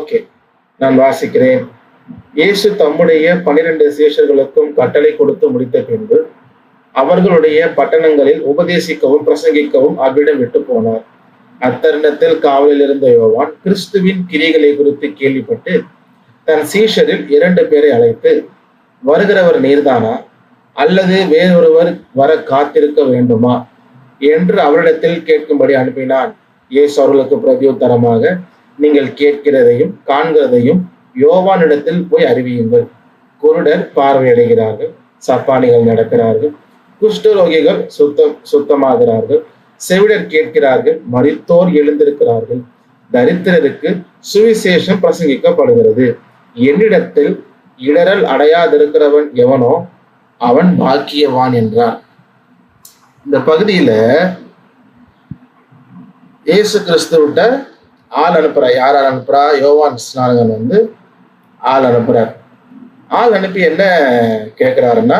Okay, நான் வாசிக்கிறேன். இயேசு தம்முடைய 12 சீஷர்களுக்கும் கட்டளை கொடுத்து முடித்த பின்பு அவர்களுடைய பட்டணங்களில் உபதேசிக்கவும் பிரசங்கிக்கவும் அவ்விடம் விட்டு போனார். அத்தருணத்தில் காவலில் இருந்த யோவான் கிறிஸ்துவின் கிரிகளை குறித்து கேள்விப்பட்டு தன் சீஷரில் 2 பேரை அழைத்து, வருகிறவர் நீர்தானா, அல்லது வேறொருவர் வர காத்திருக்க வேண்டுமா என்று அவரிடத்தில் கேட்கும்படி அனுப்பினான். இயேசு அவர்களுக்கு பிரதியுத்தரமாக, நீங்கள் கேட்கிறதையும் காண்கிறதையும் யோவானிடத்தில் போய் அறிவியுங்கள். குருடர் பார்வையடைகிறார்கள், சப்பானிகள் நடக்கிறார்கள், குஷ்டரோகிகள் சுத்தமாகிறார்கள், செவிடர் கேட்கிறார்கள், மரித்தோர் எழுந்திருக்கிறார்கள், தரித்திரருக்கு சுவிசேஷம் பிரசங்கிக்கப்படுகிறது. என்னிடத்தில் இடரல் அடையாதிருக்கிறவன் எவனோ அவன் பாக்கியவான் என்றார். இந்த பகுதியில இயேசு கிறிஸ்துவிட்ட ஆள் அனுப்புறார். யார் அனுப்புறா? யோவான் ஸ்நானகன் ஆள் அனுப்புறார். ஆள் அனுப்பி என்ன கேட்கிறாருன்னா,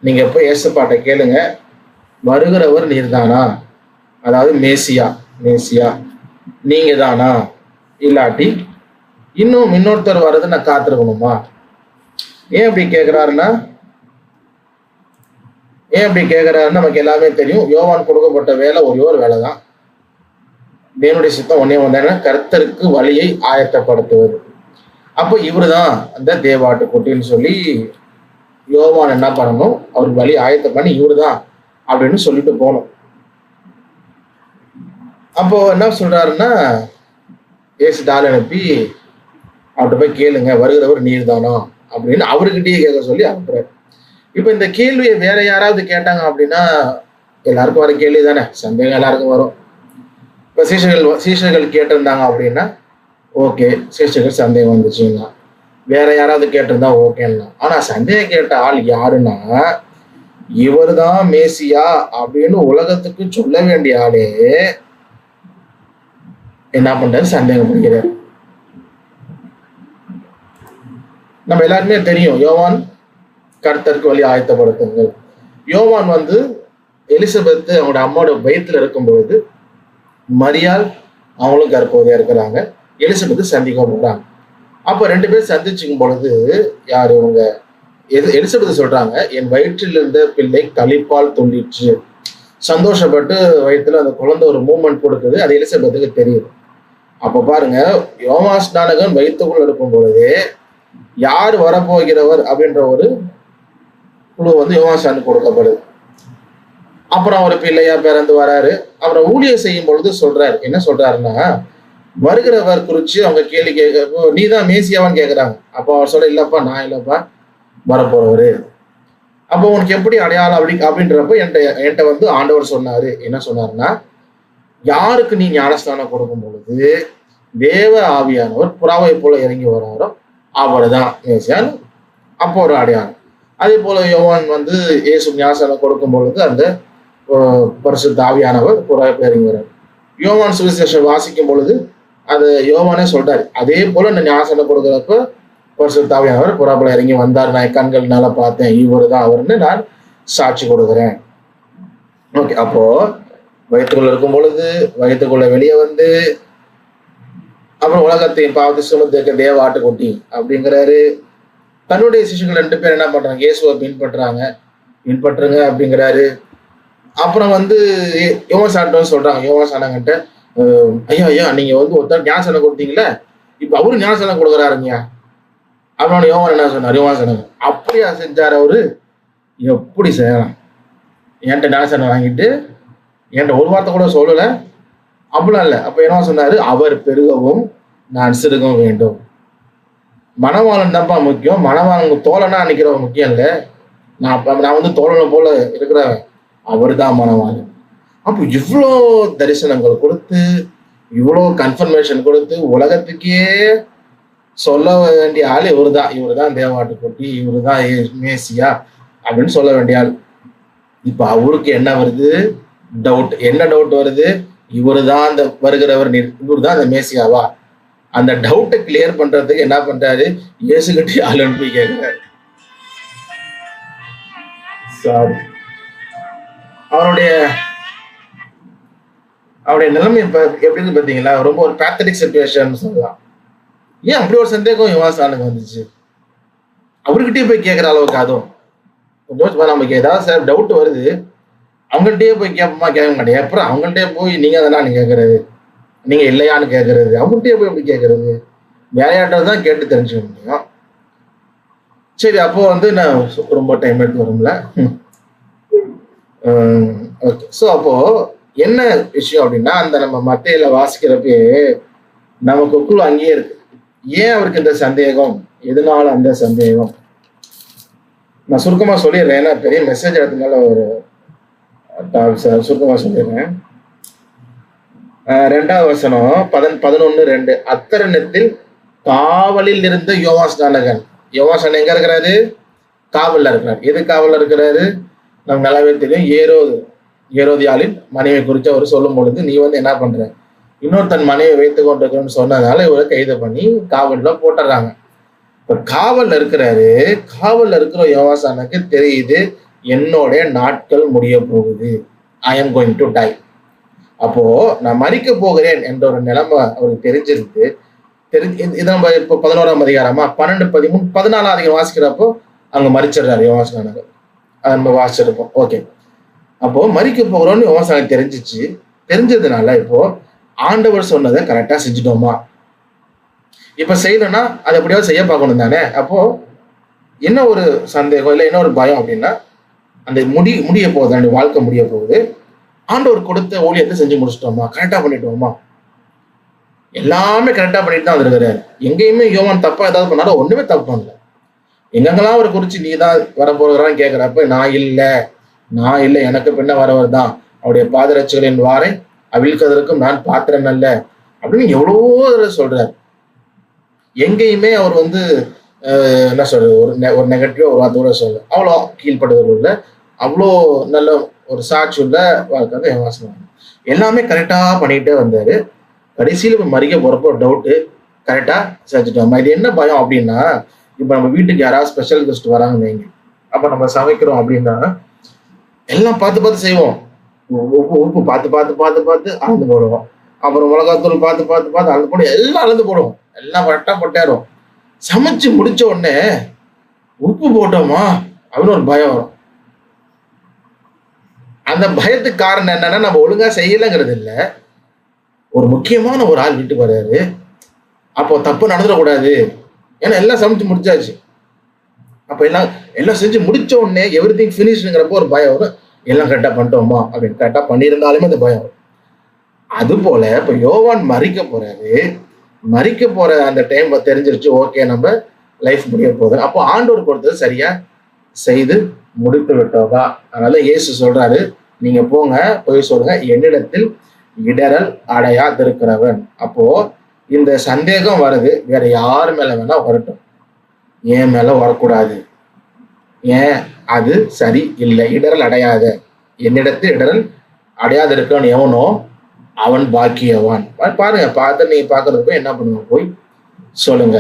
நீங்க போய் இயேசுப்பாட்ட கேளுங்க, வருகிறவர் நீர்தானா, அதாவது மேசியா நீங்க தானா, இல்லாட்டி இன்னொருத்தர் வர்றது நான் காத்திருக்கணுமா? ஏன் அப்படி கேட்கிறாருன்னா நமக்கு எல்லாமே தெரியும். யோவான் கொடுக்கப்பட்ட வேலை ஒரே ஒரு வேலை தான். தேவனுடைய சித்தம் ஒன்னே வந்தாங்கன்னா கர்த்தருக்கு வழியை ஆயத்தப்படுத்துவது. அப்போ இவரு தான் அந்த தேவாட்டுக்குட்டின்னு சொல்லி யோவான் என்ன பண்ணணும், அவருக்கு வழி ஆயத்தம் பண்ணி இவரு தான் அப்படின்னு சொல்லிட்டு போகணும். அப்போ என்ன சொல்றாருன்னா, ஏசு தாள் அனுப்பி அவர்கிட்ட போய் கேளுங்க, வருகிறவர் நீர் தானோ அப்படின்னு அவர்கிட்டயே கேட்க சொல்லி அனுப்புறாரு. இப்ப இந்த கேள்வியை வேற யாராவது கேட்டாங்க அப்படின்னா எல்லாருக்கும் வர கேள்வி தானே, சந்தேகம் எல்லாருக்கும் வரும். இப்ப சீஷர்கள் கேட்டிருந்தாங்க அப்படின்னா ஓகே, சீஷர்கள் சந்தேகம் வந்துச்சுங்க. வேற யாராவது கேட்டிருந்தா ஓகேன்னா. ஆனா சந்தேகம் கேட்ட ஆள் யாருன்னா, இவர் தான் மேசியா அப்படின்னு உலகத்துக்கு சொல்ல வேண்டிய ஆளே என்ன பண்றாரு, சந்தேகம் பிடிக்கிறார். நம்ம எல்லாருமே தெரியும், யோவான் கர்த்தருக்கு வழி ஆயத்தப்படுத்துங்கள். யோவான் எலிசபெத் அவங்களோட அம்மாவோட வயிற்றுல இருக்கும் பொழுது மரியாள் அவங்களும் கர்ப்பவதியா இருக்கிறாங்க. எலிசபெத் சந்திக்க போறாங்க. அப்ப 2 பேர் சந்திச்சுக்கும் பொழுது யாரு இவங்க எலிசபெத் சொல்றாங்க, என் வயிற்றில் இருந்த பிள்ளை களிப்பால் துண்டிச்சு, சந்தோஷப்பட்டு வயிற்றுல அந்த குழந்தை ஒரு மூமெண்ட் கொடுக்குது. அது எலிசபெத்துக்கு தெரியுது. அப்ப பாருங்க, யோவான் ஸ்நானகன் வயிற்றுக்குள்ள இருக்கும் பொழுது யார் வரப்போகிறவர் அப்படின்ற ஒரு குழு யோவான் ஸ்நானனுக்கு கொடுக்கப்படுது. அப்புறம் அவர் பிள்ளையா பிறந்து வராரு. அப்புறம் ஊழியர் செய்யும் பொழுது சொல்றாரு, என்ன சொல்றாருன்னா, வருகிறவர் குறிச்சு அவங்க கேள்வி கேட்க, நீதான் மேசியாவான்னு கேட்கிறாங்க. அப்போ அவர் சொல்ல, இல்லப்பா நான் இல்லப்பா, வரப்போறவரு. அப்போ உனக்கு எப்படி அடையாளம் அப்படின்றப்ப என்கிட்ட ஆண்டவர் சொன்னாரு. என்ன சொன்னாருன்னா, யாருக்கு நீ ஞானஸ்தானம் கொடுக்கும் பொழுது தேவ ஆவியானவர் புறாவை போல இறங்கி வராரோ அவர் தான் மேசியான்னு அப்போ ஒரு அடையாளம். அதே போல யோவான் இயேசு ஞானஸ்தானம் கொடுக்கும் பொழுது அந்த பரிசுத்த ஆவியானவர் புறாவை போல இறங்கி வராரு. யோவான் சுவிசேஷம் வாசிக்கும் பொழுது அது யோவானே சொல்றாரு, அதே போல இந்த ஞானஸ்தானம் கொடுக்குறப்ப பரிசுத்த ஆவியானவர் புறா போல இறங்கி வந்தார், நான் கண்கள்னால பார்த்தேன், இவரு தான் அவருன்னு நான் சாட்சி கொடுக்குறேன். ஓகே, அப்போ வயிற்றுக்குள்ள இருக்கும் பொழுது வயிற்றுக்குள்ள வெளியே அப்புறம் உலகத்தையும் பாவத்தை சுமந்திருக்க தேவ ஆட்டுக்குட்டி அப்படிங்கிறாரு. தன்னுடைய சிசுகள் 2 பேர் என்ன பண்றாங்க, இயேசுவை பின்பற்றுங்க அப்படிங்கிறாரு. அப்புறம் யோவான் சாண்டவன் சொல்றாங்க, யோவான் சாண்டவன்கிட்ட, ஐயா நீங்க ஒருத்தர் ஞானஸ்தானம் கொடுத்தீங்களே, இப்ப அவரு ஞானஸ்தானம் கொடுக்குறாருங்க. அப்புறம் யோவான் என்ன சொன்னார், யோவான் சாண்டவன் அப்படியா செஞ்சாரு, அவரு எப்படி செய்யலாம், என்கிட்ட ஞானஸ்தானம் வாங்கிட்டு என்கிட்ட ஒரு வார்த்தை கூட சொல்லல, அப்படிலாம் இல்லை. அப்ப என்ன சொன்னாரு, அவர் பெருகவும் நான் சிறுகவும் வேண்டும். மணவாளன் தான்ப்பா முக்கியம், மணவாளன் தோழனா நிக்கிறவன் முக்கியம் இல்லை. நான் தோழனை போல இருக்கிறவன், அவர் தான் மணவாளன். அப்போ இவ்வளோ தரிசனங்கள் கொடுத்து, இவ்வளோ கன்ஃபர்மேஷன் கொடுத்து, உலகத்துக்கே சொல்ல வேண்டிய ஆள் இவரு தான் தேவாட்டுக்குட்டி, இவரு தான் மேசியா அப்படின்னு சொல்ல வேண்டிய ஆள். இப்ப அவருக்கு என்ன வருது, டவுட். என்ன டவுட் வருது, இவரு தான் அந்த வருகிறவர், இவரு தான் அந்த மேசியாவா? அந்த டவுட்டை கிளியர் பண்றதுக்கு என்ன பண்றாரு, இயேசுகிட்ட ஆள் அனுப்பி கேட்கிறாரு. சாரி, அவருடைய நிலைமை இப்ப எப்படின்னு பாத்தீங்களா, ரொம்ப ஒரு பேத்தடிக் சிச்சுவேஷன் சொல்லலாம். ஏன் அப்படி ஒரு சந்தேகம் யோவானுக்கு வந்துச்சு? அவர்கிட்டயே போய் கேட்குற அளவுக்கு அதுவும் கொஞ்சம் நமக்கு ஏதாவது டவுட் வருது, அவங்கள்ட்டயே போய் கேட்போமா? கேட்க மாட்டேன். அப்புறம் அவங்கள்ட்டே போய் நீங்க தானே கேட்கறது, நீங்க இல்லையான்னு கேட்கறது, அவங்கள்ட்டயே போய் எப்படி கேட்கறது? வேலையாட்டதான் தான் கேட்டு தெரிஞ்சுக்க முடியும். சரி, அப்போ நான் ரொம்ப டைம் எடுத்து வரும்ல. ஓகே. ஸோ அப்போ என்ன விஷயம் அப்படின்னா, அந்த நம்ம மத்தையில வாசிக்கிறப்பே நமக்குள்ள அங்கேயே இருக்கு. ஏன் அவருக்கு இந்த சந்தேகம்? எதனால அந்த சந்தேகம்? நான் சுருக்கமா சொல்லிடுறேன், ஏன்னா பெரிய மெசேஜ் எடுத்ததுனால ஒரு சுருக்கமா சொல்லிடுறேன். 2வது வசனம் 11:2. அத்தருணத்தில் காவலில் இருந்த யோவான் ஸ்நானகன். யோவான் ஸ்நானகன் எங்க இருக்கிறாரு? காவல்ல இருக்கிறார். எது காவல்ல இருக்கிறாரு? நமக்கு நல்லாவே தெரியும். ஏரோதியாளின் மனைவி குறித்து அவர் சொல்லும் பொழுது, நீ என்ன பண்ற, இன்னொருத்தன் மனைவி வைத்துக் கொண்டிருக்கணும்னு சொன்னதுனால இவரை கைது பண்ணி காவல்ல போட்டுறாங்க. இப்ப காவல்ல இருக்கிறாரு. காவல்ல இருக்கிற யோவானுக்கு தெரியுது, என்னோட நாட்கள் முடிய போகுது, I am going to tie. அப்போ நான் மறிக்க போகிறேன் என்ற ஒரு நிலைமை அவருக்கு தெரிஞ்சிருக்கு. இது நம்ம இப்போ 11ஆம் அதிகாரமா 12, 13, 14 அதிகம் வாசிக்கிறப்போ அங்க மறிச்சிடுறாரு யோவானுக்கு. அதை நம்ம வாசிச்சிருப்போம். ஓகே. அப்போ மறிக்க போகிறோம்னு யோவானுக்கு தெரிஞ்சிச்சு. தெரிஞ்சதுனால இப்போ ஆண்டவர் சொன்னதை கரெக்டா செஞ்சுட்டோமா? இப்ப செய்யணும்னா அதை எப்படியாவது செய்ய பார்க்கணும் தானே. அப்போ என்ன ஒரு சந்தேகம் இல்லை, என்ன ஒரு பயம் அப்படின்னா, அந்த முடிய போகுது, அந்த வாழ்க்கை முடிய போகுது, ஆண்டவர் கொடுத்த ஊழியத்தை செஞ்சு முடிச்சிட்டோமா, கரெக்டா பண்ணிட்டோமா? எல்லாமே கரெக்டா பண்ணிட்டு தான் வந்திருக்கிறாரு. எங்கேயுமே யோவான் தப்பா ஏதாவது பண்ணாலும் ஒண்ணுமே தப்பு பண்ணல. எங்கெங்கெல்லாம் அவரை குறிச்சு நீ தான் வரப்போகிறான்னு கேட்கிறப்ப, நான் இல்லை, எனக்கு பின்ன வரவர் தான், அவருடைய பாதரட்சிகளின் வாரை அவிழ்க்கிறதுக்கும் நான் பாத்திரம் அல்ல அப்படின்னு எவ்வளவோ சொல்றாரு. எங்கேயுமே அவர் என்ன சொல்றது, ஒரு நெகட்டிவா ஒரு வார்த்தை சொல்ல, அவ்வளோ கீழ்படுதல் உள்ள, அவ்வளோ நல்ல ஒரு சாட்சி உள்ள வாழ்க்கை யோவான். எல்லாமே கரெக்டா பண்ணிட்டே வந்தாரு. கடைசியில் இப்ப மறிக்க போறப்போ ஒரு டவுட்டு, கரெக்டா செஞ்சுட்டோம். இது என்ன பயம் அப்படின்னா, இப்ப நம்ம வீட்டுக்கு யாராவது ஸ்பெஷல் கெஸ்ட் வராங்கன்னு வைங்க, அப்ப நம்ம சமைக்கிறோம் அப்படின்னா எல்லாம் பார்த்து செய்வோம். உப்பு பார்த்து அளந்து போடுவோம். அப்புறம் மிளகாத்தூள் பார்த்து அளந்து போடுவோம். எல்லாம் அளந்து போடுவோம். எல்லாம் கரெக்டா போட்டாரும். சமைச்சு முடிச்ச உடனே உப்பு போட்டோமா அப்படின்னு ஒரு பயம் வரும். அந்த பயத்துக்கு காரணம் என்னன்னா, நம்ம ஒழுங்கா செய்யலைங்கிறது இல்லை, ஒரு முக்கியமான ஒரு ஆள் வீட்டுக்கு வர்றாரு, அப்போ தப்பு நடந்துடக்கூடாது, ஏன்னா எல்லாம் சமைச்சு முடிச்சாச்சு. அப்ப எல்லாம் செஞ்சு முடிச்ச உடனே எவ்ரி திங் ஃபினிஷ்ங்கிறப்போ ஒரு பயம் வரும், எல்லாம் கரெக்டா பண்ணிட்டோமா அப்படின்னு. கரெக்டா பண்ணியிருந்தாலுமே அந்த பயம் வரும். அது போல இப்ப யோவான் மறிக்க போற அந்த டைம் தெரிஞ்சிருச்சு, ஓகே நம்ம லைஃப் முடிய போகுது. அப்போ ஆண்டவர் கொடுத்தது சரியா செய்து முடித்து விட்டோமா? அதனால இயேசு சொல்றாரு, நீங்க போங்க, போய் சொல்லுங்க, என்னிடத்தில் இடரல் அடையாதிருக்கிறவன். அப்போ இந்த சந்தேகம் வருது, வேற யார் மேல வேணா வரட்டும், என் மேல வரக்கூடாது. ஏன்? அது சரி இல்லை. இடரல் அடையாத, என்னிடத்தில் இடரல் அடையாது இருக்கவன் எவனோ அவன் பாக்கியவான். பாருங்க, பார்த்து நீங்க பாக்குறதுக்கு என்ன பண்ணுங்க, போய் சொல்லுங்க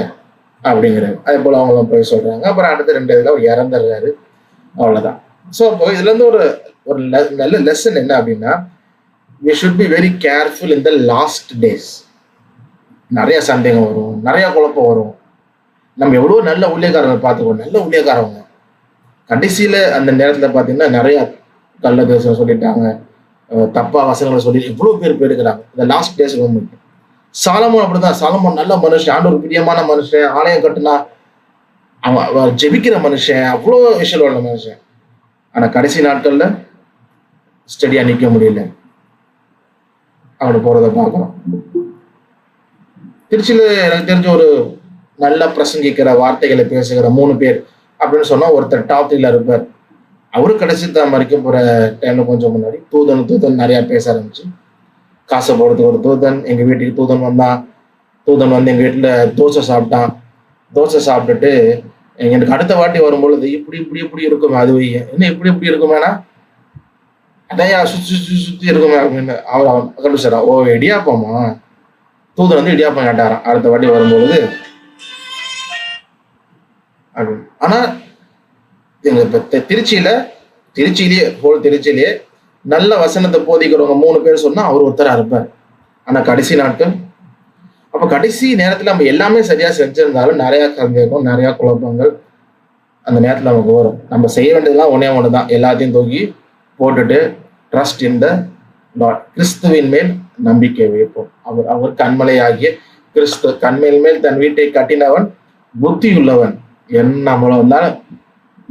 அப்படிங்கிறாரு. அதே போல அவங்களும் போய் சொல்றாங்க. அப்புறம் அடுத்த 2 இதுல அவர் இறந்துடுறாரு. அவ்வளவுதான். ஸோ இப்போ இதுல இருந்து ஒரு நல்ல லெசன் என்ன அப்படின்னா, we should be very careful in the last days. நிறைய சந்தேகம் வரும், நிறைய குழப்பம் வரும். நம்ம எவ்வளவு நல்ல ஊழியக்காரர்கள் பார்த்துக்கணும், நல்ல ஊழியக்காரவங்க கடைசியில அந்த நேரத்துல பாத்தீங்கன்னா நிறைய கள்ள தேசம் சொல்லிட்டாங்க, தப்பா வசனங்களை சொல்லி எவ்வளவு பேர் போயிருக்கிறாங்க இந்த லாஸ்ட் டேஸ் மூமெண்ட். சாலமோன் அப்படிதான். சாலமோன் நல்ல மனுஷன், ஆண்டவர் பிரியமான மனுஷன், ஆலயம் கட்டுனா அவன் ஜெபிக்கிற மனுஷன், அவ்வளோ விஷயம் உள்ள மனுஷன். ஆனா கடைசி நாட்கள்ல ஸ்டடியா நிக்க முடியல, அவனை போறதை பார்க்கணும். திருச்சியில எனக்கு தெரிஞ்ச ஒரு நல்ல பிரசங்கிக்கிற, வார்த்தைகளை பேசுகிற 3 பேர் அப்படின்னு சொன்னா, ஒருத்தர் டாப் 3ல இருப்பார். அவரு கடைசி தான் மறிக்க போற டைம்ல கொஞ்சம் முன்னாடி தூதன் நிறைய பேச ஆரம்பிச்சு, காசை போடுறதுக்கு ஒரு தூதன் எங்க வீட்டுக்கு தூதன் வந்து எங்க வீட்டுல தோசை சாப்பிட்டுட்டு எனக்கு அடுத்த வாட்டி வரும்பொழுது இப்படி இருக்குமே, அது என்ன இப்படி இருக்குமேனா, அதையா சுத்தி இருக்குமே அப்படின்னு அவன் கண்டுபிடிச்சாரா. ஓ, இடியாப்பமா? தூதன் இடியாப்பம் கேட்டாராம் அடுத்த வாட்டி வரும்பொழுது அப்படின்னு. ஆனா எங்க திருச்சியிலேயே நல்ல வசனத்தை போதிக்கிறவங்க 3 பேர் சொன்னா அவர் ஒருத்தரா இருப்பார். ஆனா கடைசி நாட்கள் அப்ப கடைசி நேரத்துல நம்ம எல்லாமே சரியா செஞ்சிருந்தாலும் நிறைய சந்தேகம், நிறைய குழப்பங்கள் அந்த நேரத்துல நமக்கு வரும். நம்ம செய்ய வேண்டியதெல்லாம் ஒன்னே ஒண்ணுதான், எல்லாத்தையும் தூக்கி போட்டுட்டு ட்ரஸ்ட் இன் த லார்ட், கிறிஸ்துவின் மேல் நம்பிக்கை வைப்போம். அவர் கண்மலை ஆகிய கிறிஸ்து, கண்மேல் மேல் தன் வீட்டை கட்டினவன் புத்தி உள்ளவன். என்ன நம்மள வந்தாலும்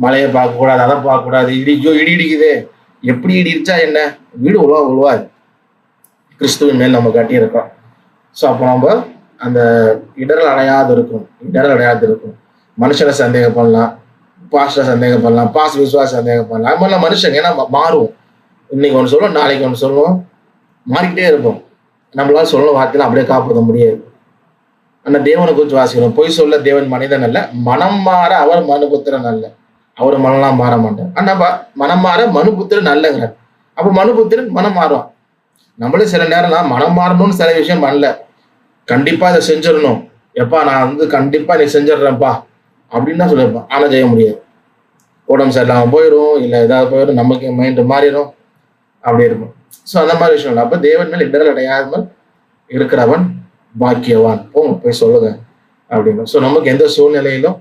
மழையை பார்க்க கூடாது, அதை பார்க்க கூடாது, இடி இடிக்குது, எப்படி இடிச்சா என்ன, வீடு உழுவாது. கிறிஸ்துவின் மேல் நம்ம கட்டியிருக்கோம். ஸோ அப்போ நம்ம அந்த இடரல் அடையாது இருக்கும். மனுஷனை சந்தேகம் பண்ணலாம், பாஸ்டரை சந்தேகம் பண்ணலாம், விசுவாச சந்தேகம் பண்ணலாம். அது மாதிரிலாம் மனுஷங்க ஏன்னா மாறுவோம். இன்னைக்கு ஒன்று சொல்லுவோம், நாளைக்கு ஒன்று சொல்லுவோம், மாறிக்கிட்டே இருப்போம். நம்மளால சொல்ல வார்த்தையில அப்படியே காப்பாற்ற முடியாது. ஆனால் தேவனை குறித்து வாசிக்கணும். பொய் சொல்ல தேவன் மனிதன் அல்ல, மனம் மாற அவர் மனுபுத்திரன் அல்ல. அவர் மனம்லாம் மாற மாட்டார். ஆனா மனம் மாற மனுபுத்திரன் அல்லங்கிறார். அப்போ மனுபுத்திரன் மனம் மாறுவான். நம்மளே சில நேரம் மனம் மாறணும்னு சில விஷயம் பண்ணல, கண்டிப்பா இதை செஞ்சிடணும், எப்பா நான் கண்டிப்பா நீ செஞ்சிடறேன்ப்பா அப்படின்னு தான் சொல்லியிருப்பான். ஆனா செய்ய முடியாது. உடம்பு சரியில்லாம போயிடும், இல்லை ஏதாவது போயிடும், நமக்கு மைண்டு மாறிடும், அப்படி இருக்கும். ஸோ அந்த மாதிரி விஷயம் இல்லை. அப்போ தேவன் மேல் இடரல் அடையாமல் இருக்கிறவன் பாக்கியவான், போய் சொல்லுங்க அப்படின்னு. ஸோ நமக்கு எந்த சூழ்நிலையிலும்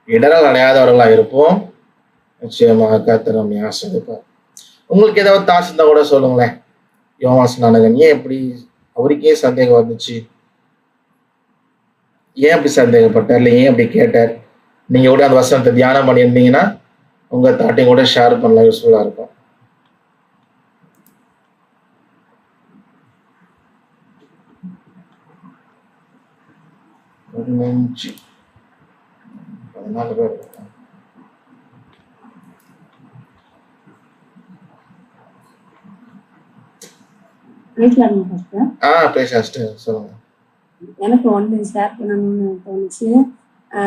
இடரல் அடையாதவர்களா இருப்போம். நிச்சயமாக கர்த்தர் நம்மை ஆசீர்வதிப்பார். உங்களுக்கு ஏதாவது தாட்ஸ் இருந்தா கூட சொல்லுங்களேன். யோவான் ஸ்நானகன் ஏன் எப்படி, அவருக்கே சந்தேகம் வந்துச்சு, ஏன் அப்படி சந்தேகப்பட்டார், இல்லை ஏன் அப்படி கேட்டார்? நீங்க கூட அந்த வசனத்தை தியானம் பண்ணியிருந்தீங்கன்னா உங்க தாட்டையும் கூட ஷேர் பண்ணலாம், யூஸ்ஃபுல்லா இருக்கும். ஒரு 14 பேர் இருக்காங்க. சொல்லுங்க. எனக்கு ஒன்று ஷேர் பண்ணணும்னு தோணுச்சு.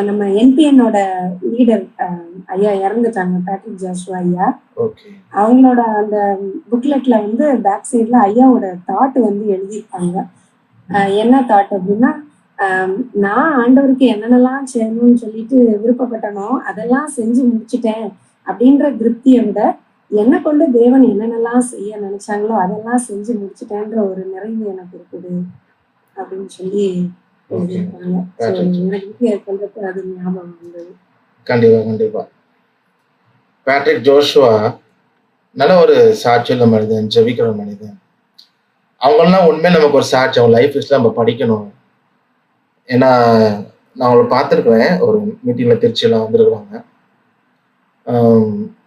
நம்ம என்பிஎன்னோட லீடர் ஐயா இறந்துட்டாங்க, பேட்ரிக் ஜோஷுவா ஐயா. அவங்களோட அந்த புக்லெட்ல பேக் சைட்ல ஐயாவோட தாட் எழுதியிருப்பாங்க. என்ன தாட் அப்படின்னா, நான் ஆண்டவருக்கு என்னென்னலாம் செய்யணும்னு சொல்லிட்டு விருப்பப்பட்டனோ அதெல்லாம் செஞ்சு முடிச்சுட்டேன் அப்படின்ற திருப்தியை விட, என்னை கொண்டு தேவன் என்னென்னலாம் செய்ய நினைச்சாங்களோ அதெல்லாம் செஞ்சு முடிச்சுட்டேன்ற ஒரு நிறைவு எனக்கு இருக்குது அப்படின்னு சொல்லி எழுதியிருப்பாங்க. எனக்கு அது ஞாபகம் வந்தது. கண்டிப்பா பேட்ரிக் ஜோஷுவா நல்ல ஒரு சாட்சியுள்ள மனிதன், ஜெபிக்கிற மனிதன். அவங்கெல்லாம் உண்மையில நமக்கு ஒரு சாட்சி, அவங்க லைஃப் ஹிஸ்டரி நம்ம படிக்கணும். ஏன்னா நான் அவங்களை பார்த்துருக்குறேன், ஒரு மீட்டிங்ல திருச்சியெல்லாம் வந்திருக்கிறாங்க.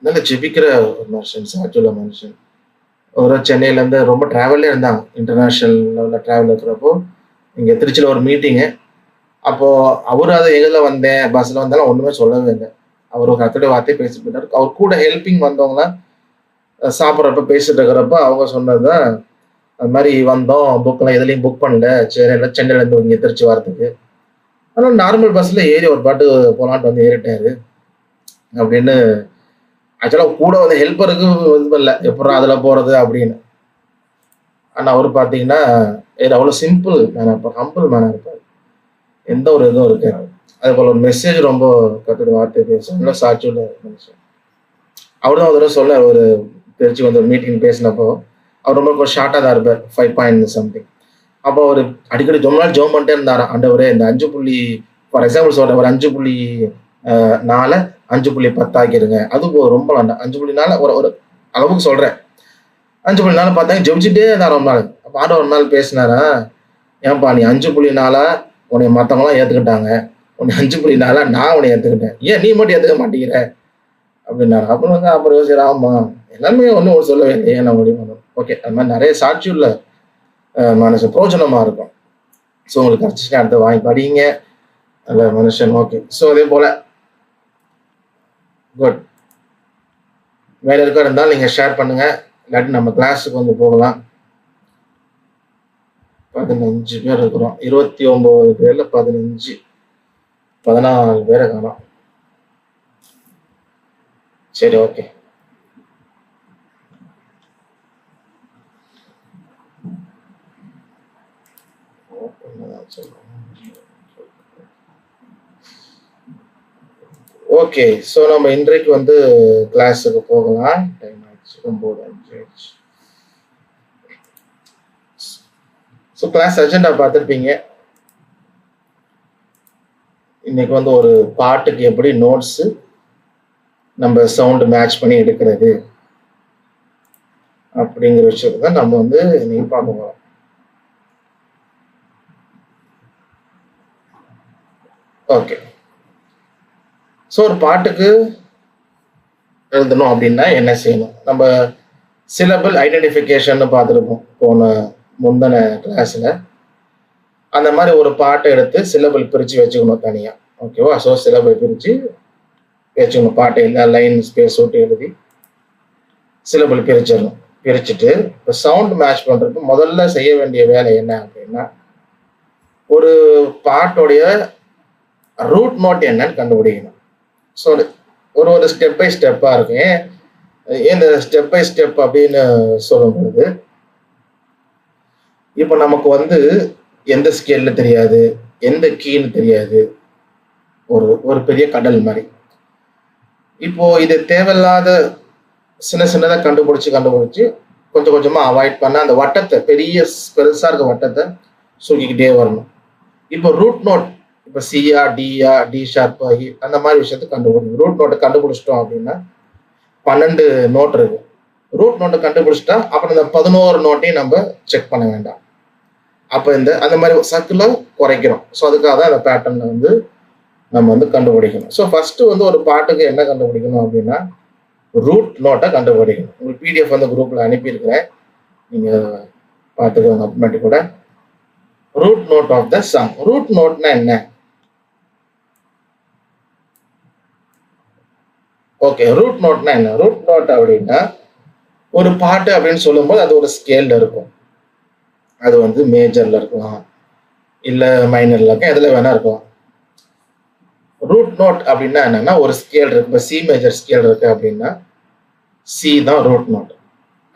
நல்ல ஜெபிக்கிற ஒரு மனுஷன், சாட்சியுள்ள மனுஷன். ஒரு சென்னையிலேருந்து ரொம்ப ட்ராவல்லே இருந்தாங்க, இன்டர்நேஷ்னல் லெவலில் ட்ராவல் இருக்கிறப்போ இங்கே திருச்சியில் ஒரு மீட்டிங்கு. அப்போது அவர் அதை எதில் வந்தேன், பஸ்ஸில் வந்தாலும் ஒன்றுமே சொல்லவே இல்லை. அவர் ஒரு கத்தோடைய வார்த்தையை பேசிட்டு போயிட்டார். அவர் கூட ஹெல்ப்பிங் வந்தவங்களாம் சாப்பிட்றப்ப பேசிட்டு இருக்கிறப்ப அவங்க சொன்னது தான், அது மாதிரி வந்தோம், புக்கெல்லாம் எதுலேயும் புக் பண்ணல, சென்னையிலேருந்து இங்கே திருச்சி வரத்துக்கு. ஆனால் நார்மல் பஸ்ஸில் ஏறி ஒரு பாட்டு போகலான்ட்டு ஏறிட்டாரு அப்படின்னு. ஆக்சுவலாக கூட ஹெல்ப்பருக்கு இது இல்லை, எப்படா அதில் போகிறது அப்படின்னு. ஆனால் அவர் பார்த்தீங்கன்னா அவ்வளோ சிம்பிள் மேனாக இருப்பார், ஹம்பிள் மேனாக இருப்பார், எந்த ஒரு இதுவும் இருக்காது. அதே போல் ஒரு மெசேஜ் ரொம்ப கற்றுட்டு வார்த்தை பேச சாட்சி உள்ள மனுஷன். அவர் தான் ஒரு சொல்ல, ஒரு திருச்சி ஒரு மீட்டிங் பேசினப்போ அவர் ரொம்ப ஷார்ட்டாக தான் இருப்பார், 5 பாயிண்ட் சம்திங். அப்போ அவர் அடிக்கடி ரொம்ப நாள் ஜோம் பண்ணிட்டே இருந்தாராம், ஆண்டவரே இந்த 5. ஃபார் எக்ஸாம்பிள் சொல்கிறேன், ஒரு 5.4 5.10 ஆக்கிடுங்க, அது ரொம்ப வேண்டாம். 5.4 ஒரு அளவுக்கு சொல்கிறேன். 5.4 பார்த்தாங்க, ஜெபிச்சுட்டே இருந்தார் ரொம்ப நாள். அப்போ ஆண்டவர் ஒரு நாள் பேசினாரா, ஏன்பா நீ 5.4 உன்னை மற்றவங்களாம் ஏற்றுக்கிட்டாங்க, உன்னை 5.4 நான் உன்னை ஏற்றுக்கிட்டேன், ஏன் நீ மட்டும் ஏற்றுக்க மாட்டேங்கிற அப்படின்னாரு. அப்புறம் அப்புறம் யோசிச்சு, ஆமா எல்லாமே ஒன்றும் சொல்லவே இல்லை, ஏன் நான் முடியும். ஓகே, அது மாதிரி நிறைய சாட்சி உள்ள மனுஷன், பிரோஜனமாக இருக்கும். ஸோ உங்களுக்கு கிடச்சிச்சுன்னா அடுத்த வாங்கி படிங்க, நல்ல மனுஷன். ஓகே, ஸோ அதே போல் குட். வேறு இருக்க இருந்தாலும் நீங்கள் ஷேர் பண்ணுங்கள், இல்லாட்டி நம்ம கிளாஸுக்கு போகலாம். 15 பேர் இருக்கிறோம், 29 பேர்ல 14 பேரை காணோம். சரி, ஓகே. ஓகே, ஸோ நம்ம இன்றைக்கு கிளாஸுக்கு போகலாம். டைம் ஆயிடுச்சு, 9:05. ஸோ கிளாஸ் அஜெண்டா பார்த்துருப்பீங்க. இன்னைக்கு வந்து ஒரு பாட்டுக்கு எப்படி நோட்ஸு நம்ம சவுண்டு மேட்ச் பண்ணி எடுக்கிறது அப்படிங்கிற விஷயத்தை தான் நம்ம வந்து இன்னைக்கு பார்க்க போகிறோம். ஓகே, ஸோ ஒரு பாட்டுக்கு எழுதணும் அப்படின்னா என்ன செய்யணும்? நம்ம சிலபிள் ஐடென்டிஃபிகேஷன் பார்த்துருப்போம் முந்தின கிளாஸில். அந்த மாதிரி ஒரு பாட்டை எடுத்து சிலபிள் பிரித்து வச்சுக்கணும் தனியாக. ஓகேவா? ஸோ சிலபிள் பிரித்து வச்சுக்கணும். பாட்டை எல்லா லைன் ஸ்பேஸ் விட்டு எழுதி சிலபிள் பிரிச்சிடணும். பிரிச்சுட்டு இப்போ சவுண்ட் மேட்ச் பண்ணுறதுக்கு முதல்ல செய்ய வேண்டிய வேலை என்ன அப்படின்னா, ஒரு பாட்டோடைய ரூட் நோட் என்னன்னு கண்டுபிடிக்கணும். ஸோ ஒரு ஸ்டெப் பை ஸ்டெப்பாக இருக்கும். இந்த ஸ்டெப் பை ஸ்டெப் அப்படின்னு சொல்லும் பொழுது, இப்போ நமக்கு வந்து எந்த ஸ்கேல்ல தெரியாது, எந்த கீன்னு தெரியாது, ஒரு பெரிய கடல் மாதிரி. இப்போ இது தேவையில்லாத சின்னதாக கண்டுபிடிச்சு கொஞ்சம் கொஞ்சமாக அவாய்ட் பண்ண அந்த வட்டத்தை, பெருசாக இருக்க வட்டத்தை சுருக்கிக்கிட்டே வரணும். இப்போ ரூட் நோட், இப்போ சியா டியா டி ஷார்ப் ஆகி அந்த மாதிரி விஷயத்த கண்டுபிடிக்கணும். ரூட் நோட்டை கண்டுபிடிச்சிட்டோம் அப்படின்னா 12 நோட் இருக்கு. ரூட் நோட்டை கண்டுபிடிச்சிட்டா அப்புறம் இந்த 11 நோட்டையும் நம்ம செக் பண்ண வேண்டாம். அப்போ அந்த மாதிரி சர்க்கிளை குறைக்கிறோம். ஸோ அதுக்காக தான் அந்த பேட்டர்னை வந்து நம்ம வந்து கண்டுபிடிக்கணும். ஸோ ஃபர்ஸ்ட் வந்து ஒரு பாட்டுக்கு என்ன கண்டுபிடிக்கணும் அப்படின்னா ரூட் நோட்டை கண்டுபிடிக்கணும். உங்களுக்கு பிடிஎஃப் வந்து குரூப்ல அனுப்பியிருக்கிறேன், நீங்க பார்த்துக்கோங்க அப்புறமேட்டு கூட. Root note of the song. Root நோட்னா என்ன? ஓகே, ரூட் நோட்னா என்ன? ரூட் நோட் அப்படின்னா ஒரு பாட்டு அப்படின்னு சொல்லும்போது அது ஒரு ஸ்கேல்ல இருக்கும். அது வந்து மேஜர்ல இருக்கலாம், இல்ல மைனர்ல இருக்கும், எதுல வேணா இருக்கலாம். ரூட் நோட் அப்படின்னா என்னன்னா ஒரு ஸ்கேல் இருக்கு. இப்போ சி மேஜர் ஸ்கேல் இருக்கு அப்படின்னா சி தான் ரூட் நோட்.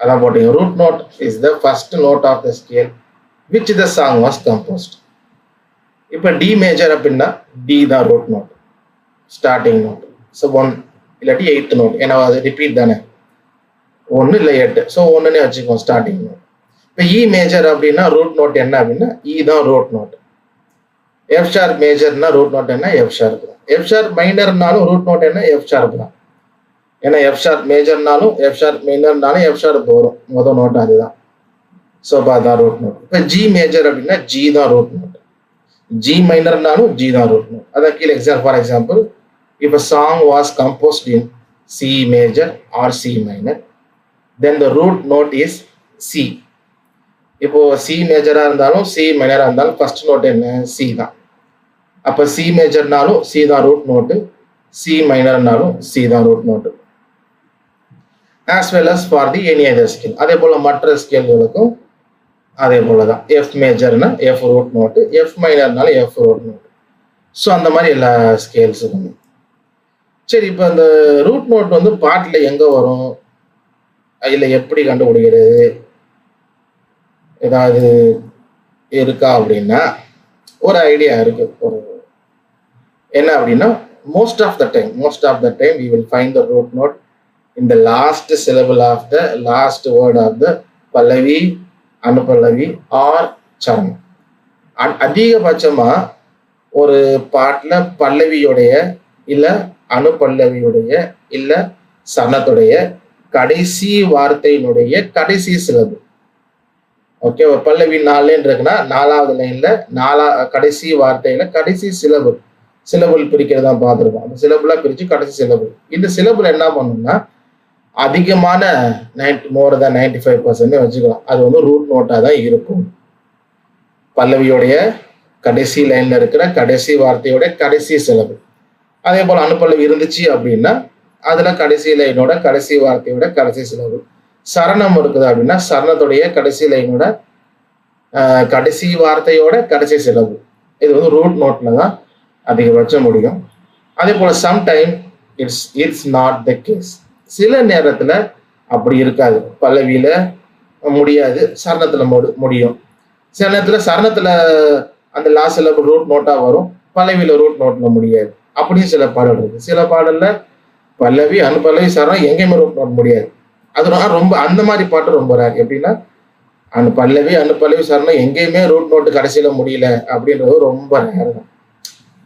அதான் போட்டீங்க. Root note is the first note of the scale which the song was composed. இப்போ டி மேஜர் அப்படின்னா டி தான் root note, starting note. So 1 இல்லாட்டி 8th நோட், ஏன்னா அது ரிப்பீட் தானே, 1 இல்லை 8. ஸோ 1னே வச்சுக்கோங்க ஸ்டார்டிங் நோட். இப்போ இ மேஜர் அப்படின்னா ரூட் நோட் என்ன அப்படின்னா இ தான் ரூட் நோட். எஃப் ஷார்ப் மேஜர்னா ரூட் நோட் என்ன? எஃப் ஷார்ப் தான். எஃப் ஷார்ப் மைனர்னாலும் ரூட் நோட் என்ன? எஃப் ஷார்ப் தான். ஏன்னா எஃப் ஷார்ப் மேஜர்னாலும் எஃப் ஷார்ப் மைனர்னாலும் எஃப் ஷார்ப் வரும், முதல் நோட் அதுதான். ஸோ அதான் ரூட் நோட். இப்போ ஜி மேஜர் அப்படின்னா ஜி தான் ரூட் நோட். ஜி மைனர்னாலும் ஜி தான் ரூட் நோட். அதான் கீழே ஃபார் எக்ஸாம்பிள், இப்போ song was composed in C major or C minor, then the root note is C. இப்போ சி மேஜராக இருந்தாலும் சி மைனராக இருந்தாலும் ஃபர்ஸ்ட் நோட் என்ன? சி தான். அப்போ சி மேஜர்னாலும் சி தான் ரூட் நோட்டு, சி மைனர்னாலும் சி தான் root note. As well as for the any other scale. அதே போல் மற்ற ஸ்கேல்களுக்கும் அதே போல தான். எஃப் மேஜர்னா எஃப் ரூட் நோட்டு, எஃப் மைனர்னாலும் எஃப் ரூட் நோட்டு. ஸோ அந்த மாதிரி எல்லா ஸ்கேல்ஸுக்கும். சரி, இப்போ அந்த ரூட் நோட் வந்து பாட்டில் எங்கே வரும், இல்லை எப்படி கண்டுபிடிக்கிறது, ஏதாவது இருக்கா அப்படின்னா ஒரு ஐடியா இருக்கு. ஒரு என்ன அப்படின்னா most of the time we will find the root note in the last syllable of the last word of the pallavi, anupallavi or charanam. அதிகபட்சமா ஒரு பாட்டுல பல்லவியுடைய இல்ல அனுபல்லவியுடைய இல்ல சரணத்துடைய கடைசி வார்த்தையினுடைய கடைசி சிலபு. ஓகே, ஒரு பல்லவி 4 இருக்குன்னா 4வது லைன்ல கடைசி வார்த்தையில கடைசி சிலபுள் பிரிக்கிறதா பார்த்துருக்கோம். அந்த சிலபுலா பிரிச்சு கடைசி சிலபுள். இந்த சிலபுள் என்ன பண்ணும்னா அதிகமான மோர் தான் 95% வச்சுக்கலாம். அது வந்து ரூட் நோட்டா தான் இருக்கும். பல்லவியோடைய கடைசி லைன்ல இருக்கிற கடைசி வார்த்தையோட கடைசி சிலபுள். அதே போல அனுப்பல்லவி இருந்துச்சு அப்படின்னா அதுல கடைசி லைனோட கடைசி வார்த்தையோட கடைசி சிலபுள். சரணம் இருக்குது அப்படின்னா சரணத்துடைய கடைசி லைனோட கடைசி வார்த்தையோட கடைசி சிலபுள். இது வந்து ரூட் நோட்ல தான் அதிகபட்சம் முடியும். அதே போல sometime it's not the case. சில நேரத்துல அப்படி இருக்காது. பல்லவியில முடியாது, சரணத்துல முடியும். சில நேரத்துல சரணத்துல அந்த லாஸ்ட் சிலபுள் ரூட் நோட்டா வரும், பல்லவியில ரூட் நோட்ல முடியாது. அப்படியும் சில பாடல் இருக்கு. சில பாடல்ல பல்லவி அனுபல்லவி சரணம் எங்கேயுமே ரூட் நோட் முடியாது. அது ரொம்ப அந்த மாதிரி பாட்டு ரொம்ப ரேர். எப்படின்னா அனுப்பல்லவி சரணம் எங்கேயுமே ரூட் நோட்டு கடைசியில முடியல அப்படின்றது ரொம்ப ரேர் தான்.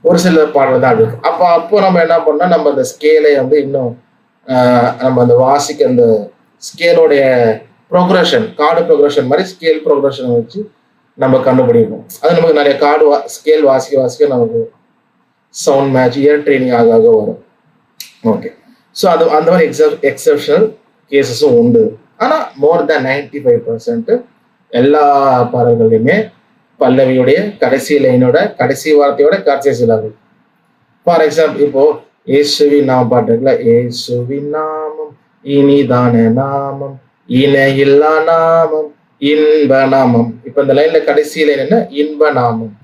ஒரு சில பாடல் தான் இருக்கு. அப்போ நம்ம என்ன பண்ணோம், நம்ம அந்த ஸ்கேலை வந்து இன்னும் நம்ம அந்த வாசிக்க அந்த ஸ்கேலோடைய ப்ரோக்ரஷன், கார்டு ப்ரோக்ரஷன் மாதிரி ஸ்கேல் ப்ரோக்ரஷனை வச்சு நம்ம கண்டுபிடிக்கணும். அது நமக்கு நிறைய கார்டு ஸ்கேல் வாசிக்க நமக்கு சவுண்ட் மேட்ச் இயர் ட்ரைனிங் ஆக வரும். ஓகே, ஸோ அது அந்த மாதிரி எக்ஸப்ஷனல் கேசஸும் உண்டு. ஆனால் மோர் தேன் 95% எல்லா பாடல்களையுமே பல்லவியுடைய கடைசி லைனோட கடைசி வார்த்தையோட கடைசி சிலபல். ஃபார் எக்ஸாம்பிள் இப்போ இயேசுவின் நாமம் பாட்டு இருக்குல்ல, இயேசுவின் நாமம் இனிதான நாமம் இணையில்லா நாமம் இன்ப நாமம். இப்ப இந்த லைன்ல கடைசி லைன் என்ன, இன்ப நாமம்.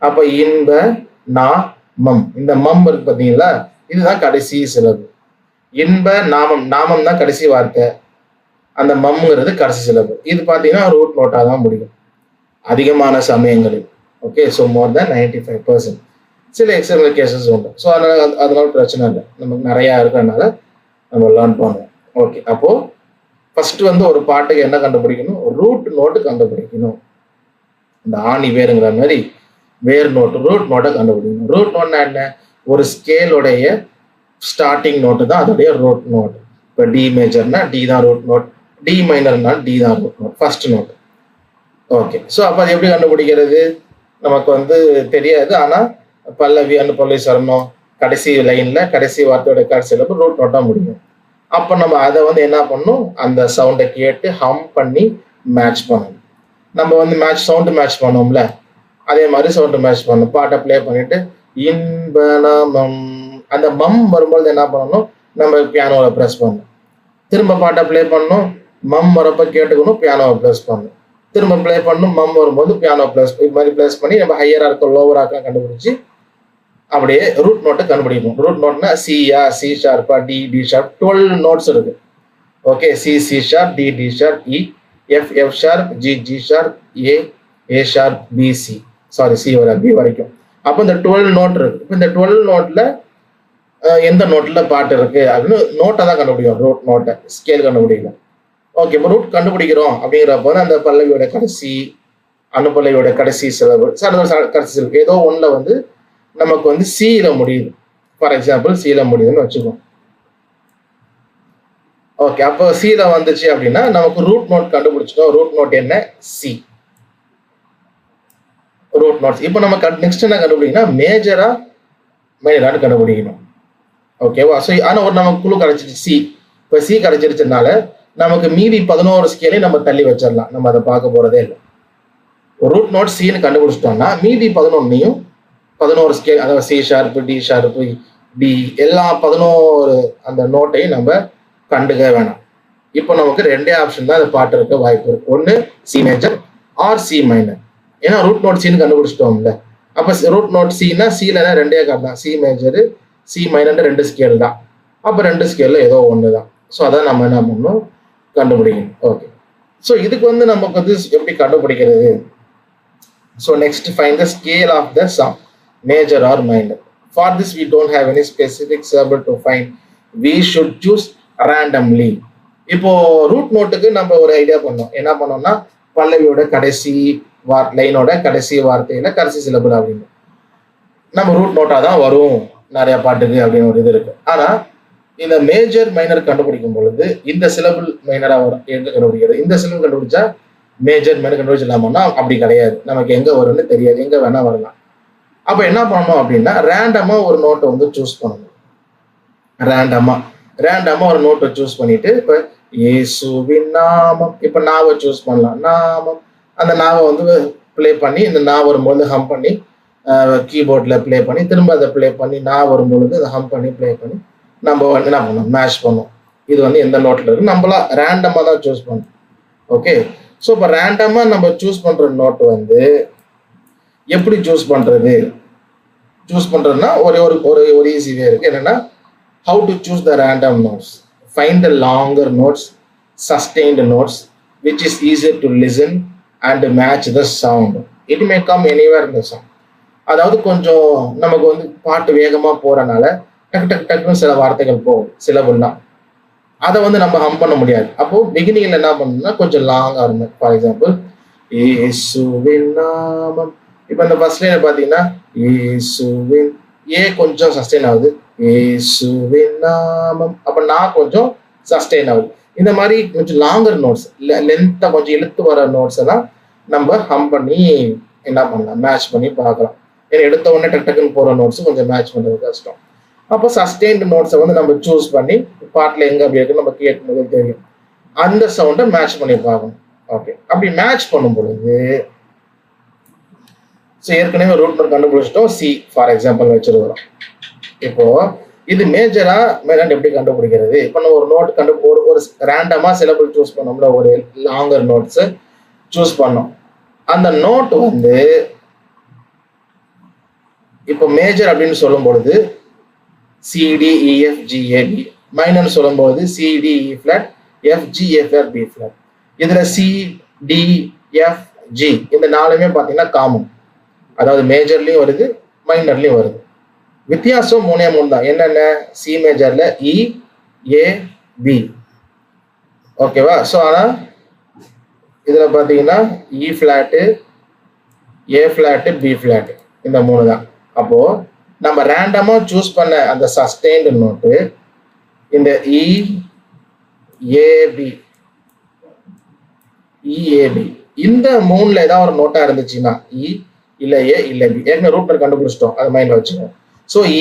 அப்ப இன்ப நாமம், இந்த மம் இருக்கு பாத்தீங்களா, இதுதான் கடைசி சிலபு. இன்ப நாமம், நாமம் தான் கடைசி வார்த்தை, அந்த மம்ங்கிறது கடைசி சிலபு. இது பாத்தீங்கன்னா ரூட் நோட்டா தான் முடியும் அதிகமான சமயங்களில். ஓகே, ஸோ மோர் தேன் 95%. சில எக்ஸப்ஷனல் கேசஸ் உண்டு. ஸோ அதனால பிரச்சனை இல்லை, நமக்கு நிறையா இருக்கிறதுனால நம்ம லேர்ன் பண்ணுவோம். ஓகே, அப்போ ஃபர்ஸ்ட் வந்து ஒரு பாட்டுக்கு என்ன கண்டுபிடிக்கணும், ரூட் நோட்டு கண்டுபிடிக்கணும். இந்த ஆணி வேறுங்கிற மாதிரி வேர் நோட்டு, ரூட் நோட்டை கண்டுபிடிக்கணும். ரூட் நோட்னா என்ன, ஒரு ஸ்கேலுடைய ஸ்டார்டிங் நோட்டு தான் அதோடைய ரூட் நோட். இப்போ டி மேஜர்னா டி தான் ரூட் நோட், டி மைனர்னா டி தான் root note, first note. Okay, so அப்போ அது எப்படி கண்டுபிடிக்கிறது, நமக்கு வந்து தெரியாது. ஆனால் பல்லவி அனுப்பல்லவி சரணம் கடைசி லைன்ல கடைசி வார்த்தையோட கடைசியில் ரூட் நோட்டா முடியும். அப்போ நம்ம அதை வந்து என்ன பண்ணணும், அந்த சவுண்டை கேட்டு ஹம் பண்ணி மேட்ச் பண்ணணும். நம்ம வந்து சவுண்டு மேட்ச் பண்ணோம்ல, அதே மாதிரி சவுண்டு மேட்ச் பண்ணணும். பாட்டை பிளே பண்ணிட்டு இன்பனமம், அந்த மம் வரும்போது என்ன பண்ணணும், நம்ம பியானோவை ப்ரெஸ் பண்ணணும். திரும்ப பாட்டை பிளே பண்ணணும், மம் வரப்ப கேட்டுக்கணும், பியானோவை ப்ரெஸ் பண்ணணும். திரும்ப பிளே பண்ணணும், மம் வரும்போது பியானோ ப்ளஸ், இது மாதிரி ப்ளஸ் பண்ணி நம்ம ஹையரா இருக்க லோவரா இருக்க கண்டுபிடிச்சி அப்படியே ரூட் நோட்டை கண்டுபிடிக்கணும். ரூட் நோட்னா சியா, சி ஷார்ப்பா, டி டி ஷார்ப், 12 நோட்ஸ் இருக்கு. Okay, C C sharp, D D sharp, E F F sharp, G G sharp, A A sharp, B C, sorry C வர பி வரைக்கும். அப்போ இந்த 12 நோட் இருக்கு. இப்போ இந்த 12 நோட்ல எந்த நோட்ல பாட்டு இருக்கு அப்படின்னு நோட்டை தான் கண்டுபிடிக்கும், ரூட் நோட்டை, ஸ்கேல் கண்டுபிடிக்கணும். ஓகே, இப்போ ரூட் கண்டுபிடிக்கிறோம் அப்படிங்கிறப்ப அந்த பல்லவியோட கடைசி அனுப்பல்லவியோட கடைசி சிலபு, கடைசி சிலபு ஏதோ ஒன்றுல வந்து நமக்கு வந்து சீல முடியுது. ஃபார் எக்ஸாம்பிள் சீல முடியுதுன்னு வச்சுக்கோம். ஓகே, அப்போ சீல வந்துச்சு அப்படின்னா நமக்கு ரூட் நோட் கண்டுபிடிச்சிட்டோம். ரூட் நோட் என்ன, சி ரூட் நோட்ஸ். இப்போ நம்ம நெக்ஸ்ட் என்ன கண்டுபிடிக்கணும், மேஜரா மைனரான்னு கண்டுபிடிக்கணும். ஓகேவா, ஸோ ஆனால் ஒரு நமக்கு குழு கிடைச்சிச்சு சி. இப்போ சி கிடைச்சிருச்சதுனால நமக்கு மீதி 11 ஸ்கேலையும் நம்ம தள்ளி வச்சிடலாம், நம்ம அதை பார்க்க போறதே இல்லை. ரூட் நோட் சின்னு கண்டுபிடிச்சிட்டோம்னா மீதி 11 ஸ்கேல், அதாவது C sharp, D sharp, D, எல்லா 11 அந்த நோட்டையும் நம்ம கண்டுக்க வேணாம். இப்போ நமக்கு 2 ஆப்ஷன் தான் அந்த பாட்டு இருக்க வாய்ப்பு இருக்கு. ஒன்று C major or C minor. ஏன்னா ரூட் நோட் சின்னு கண்டுபிடிச்சிட்டோம்ல, அப்போ ரூட் நோட் சின்னா சில 2 கார்டு தான், C major C minor 2 scale தான். அப்போ 2 ஸ்கேல்ல ஏதோ ஒன்று தான். ஸோ அதான் நம்ம என்ன பண்ணணும், கண்டுபிடிக்கணும். ஓகே, ஸோ இதுக்கு வந்து நமக்கு வந்து எப்படி கண்டுபிடிக்கிறது. So next find the scale of the some, major or minor. For this we don't have any specific syllable to find, we should choose randomly. இப்போ ரூட் நோட்டுக்கு நம்ம ஒரு ஐடியா பண்ணோம். என்ன பண்ணோம்னா பல்லவியோட கடைசி லைனோட கடைசி வார்த்தையில கடைசி சிலபல் அப்படின்னு நம்ம ரூட் நோட்டா தான் வரும் நிறைய பாட்டுக்கு அப்படின்னு ஒரு இது இருக்கு. ஆனா இந்த மேஜர் மைனர் கண்டுபிடிக்கும் பொழுது இந்த சிலபிள் மைனரா வரும். எங்க கண்டுபிடிக்கிறது, இந்த சிலபிள் கண்டுபிடிச்சா மேஜர் மைனர் கண்டுபிடிச்சலாமோன்னா அப்படி கிடையாது, நமக்கு எங்க வரும்னு தெரியாது, எங்க வேணா வரலாம். அப்ப என்ன பண்ணணும் அப்படின்னா ரேண்டமா ஒரு நோட்டை வந்து சூஸ் பண்ணணும். ரேண்டமா ஒரு நோட்டை சூஸ் பண்ணிட்டு, இப்ப இயேசுவின் நாமம், இப்ப நாவை சூஸ் பண்ணலாம். நாமம், அந்த நாவை வந்து பிளே பண்ணி, இந்த நா வரும்போது ஹம் பண்ணி கீபோர்ட்ல பிளே பண்ணி, திரும்ப அதை பிளே பண்ணி நா வரும்பொழுது அதை ஹம் பண்ணி பிளே பண்ணி நம்ம வந்து என்ன பண்ணோம், மேட்ச் பண்ணோம். இது வந்து எந்த நோட்ல இருக்கு, நம்மளா ரேண்டமா தான் சூஸ் பண்ணணும். ஓகே, ஸோ இப்போ ரேண்டமா நம்ம சூஸ் பண்ற நோட் வந்து எப்படி சூஸ் பண்றதுன்னா ஒரு ஈஸி வே இருக்கு. என்னன்னா, how to choose the random notes, find the longer notes, sustained notes which is easier to listen and match the sound. It may come anywhere in the sound. அதாவது கொஞ்சம் நமக்கு வந்து பாட்டு வேகமா போறனால டக்கு டக்கு டக்குன்னு சில வார்த்தைகள் போகும், சிலபுல்லாம். அதை வந்து நம்ம ஹம் பண்ண முடியாது. அப்போ பிகினிங்ல என்ன பண்ணணும்னா கொஞ்சம் லாங்கா இருக்கும். ஃபார் எக்ஸாம்பிள் இயேசுவின் நாமம். இப்போ இந்த ஃபர்ஸ்ட் லைன் பாத்தீங்கன்னா இயேசுவின் ஏ கொஞ்சம் சஸ்டெயின் ஆகுது, இயேசுவின் நாமம். அப்ப நான் கொஞ்சம் சஸ்டெயின் ஆகுது. இந்த மாதிரி கொஞ்சம் லாங்கர் நோட்ஸ், லென்த்தா கொஞ்சம் இழுத்து வர நோட்ஸ் எல்லாம் நம்ம ஹம் பண்ணி என்ன பண்ணலாம், மேட்ச் பண்ணி பார்க்கலாம். ஏன்னா எடுத்த உடனே டக்குன்னு போற நோட்ஸ் கொஞ்சம் மேட்ச் பண்றது கஷ்டம். அப்போ சஸ்டெயின்டு நோட்ஸை வந்து நம்ம சூஸ் பண்ணி பாட்டில் எங்க அப்படி இருக்கு நம்ம கேட்கும்போது தெரியும், அந்த சவுண்டை மேட்ச் பண்ணி பார்க்கணும். ஓகே, அப்படி மேட்ச் பண்ணும் பொழுது ஏற்கனவே ரூட் நோட் கண்டுபிடிச்சிட்டோம். சி ஃபார் எக்ஸாம்பிள் வச்சிருக்கிறோம். இப்போ இது மேஜரா மைனரா எப்படி கண்டுபிடிக்கிறது? இப்போ நம்ம ஒரு நோட் ஒரு ரேண்டமா சிலபிள் சூஸ் பண்ணோம்ல, ஒரு லாங்கர் நோட்ஸ் சூஸ் பண்ணோம். அந்த நோட் வந்து இப்போ மேஜர் அப்படின்னு சொல்லும் பொழுது CDEFGAB, மைனர் சொல்லும் போது CDE flat FG A flat B flat. இதுல CDFG இந்த நாலுமே பாத்தீங்கன்னா காமன், அதாவது மேஜர்லயும் வருது மைனர்லயும் வருது. வித்தியாசம் 3 தான். என்னென்ன? சி மேஜர்ல E A B. ஓகேவா? ஸோ ஆனா இதுல பாத்தீங்கன்னா E flat A flat B flat இந்த 3 தான். அப்போ நம்ம ரேண்டமா சூஸ் பண்ண அந்த சஸ்டெயின்டு நோட்டு இந்த EAB இந்த 3ல ஏதாவது ஒரு நோட்டா இருந்துச்சுன்னா E இல்ல A இல்ல B, ஏற்கனவே ரூட் நோட் கண்டுபிடிச்சிட்டோம், அது மைண்ட்ல வச்சுக்கோங்க. ஸோ E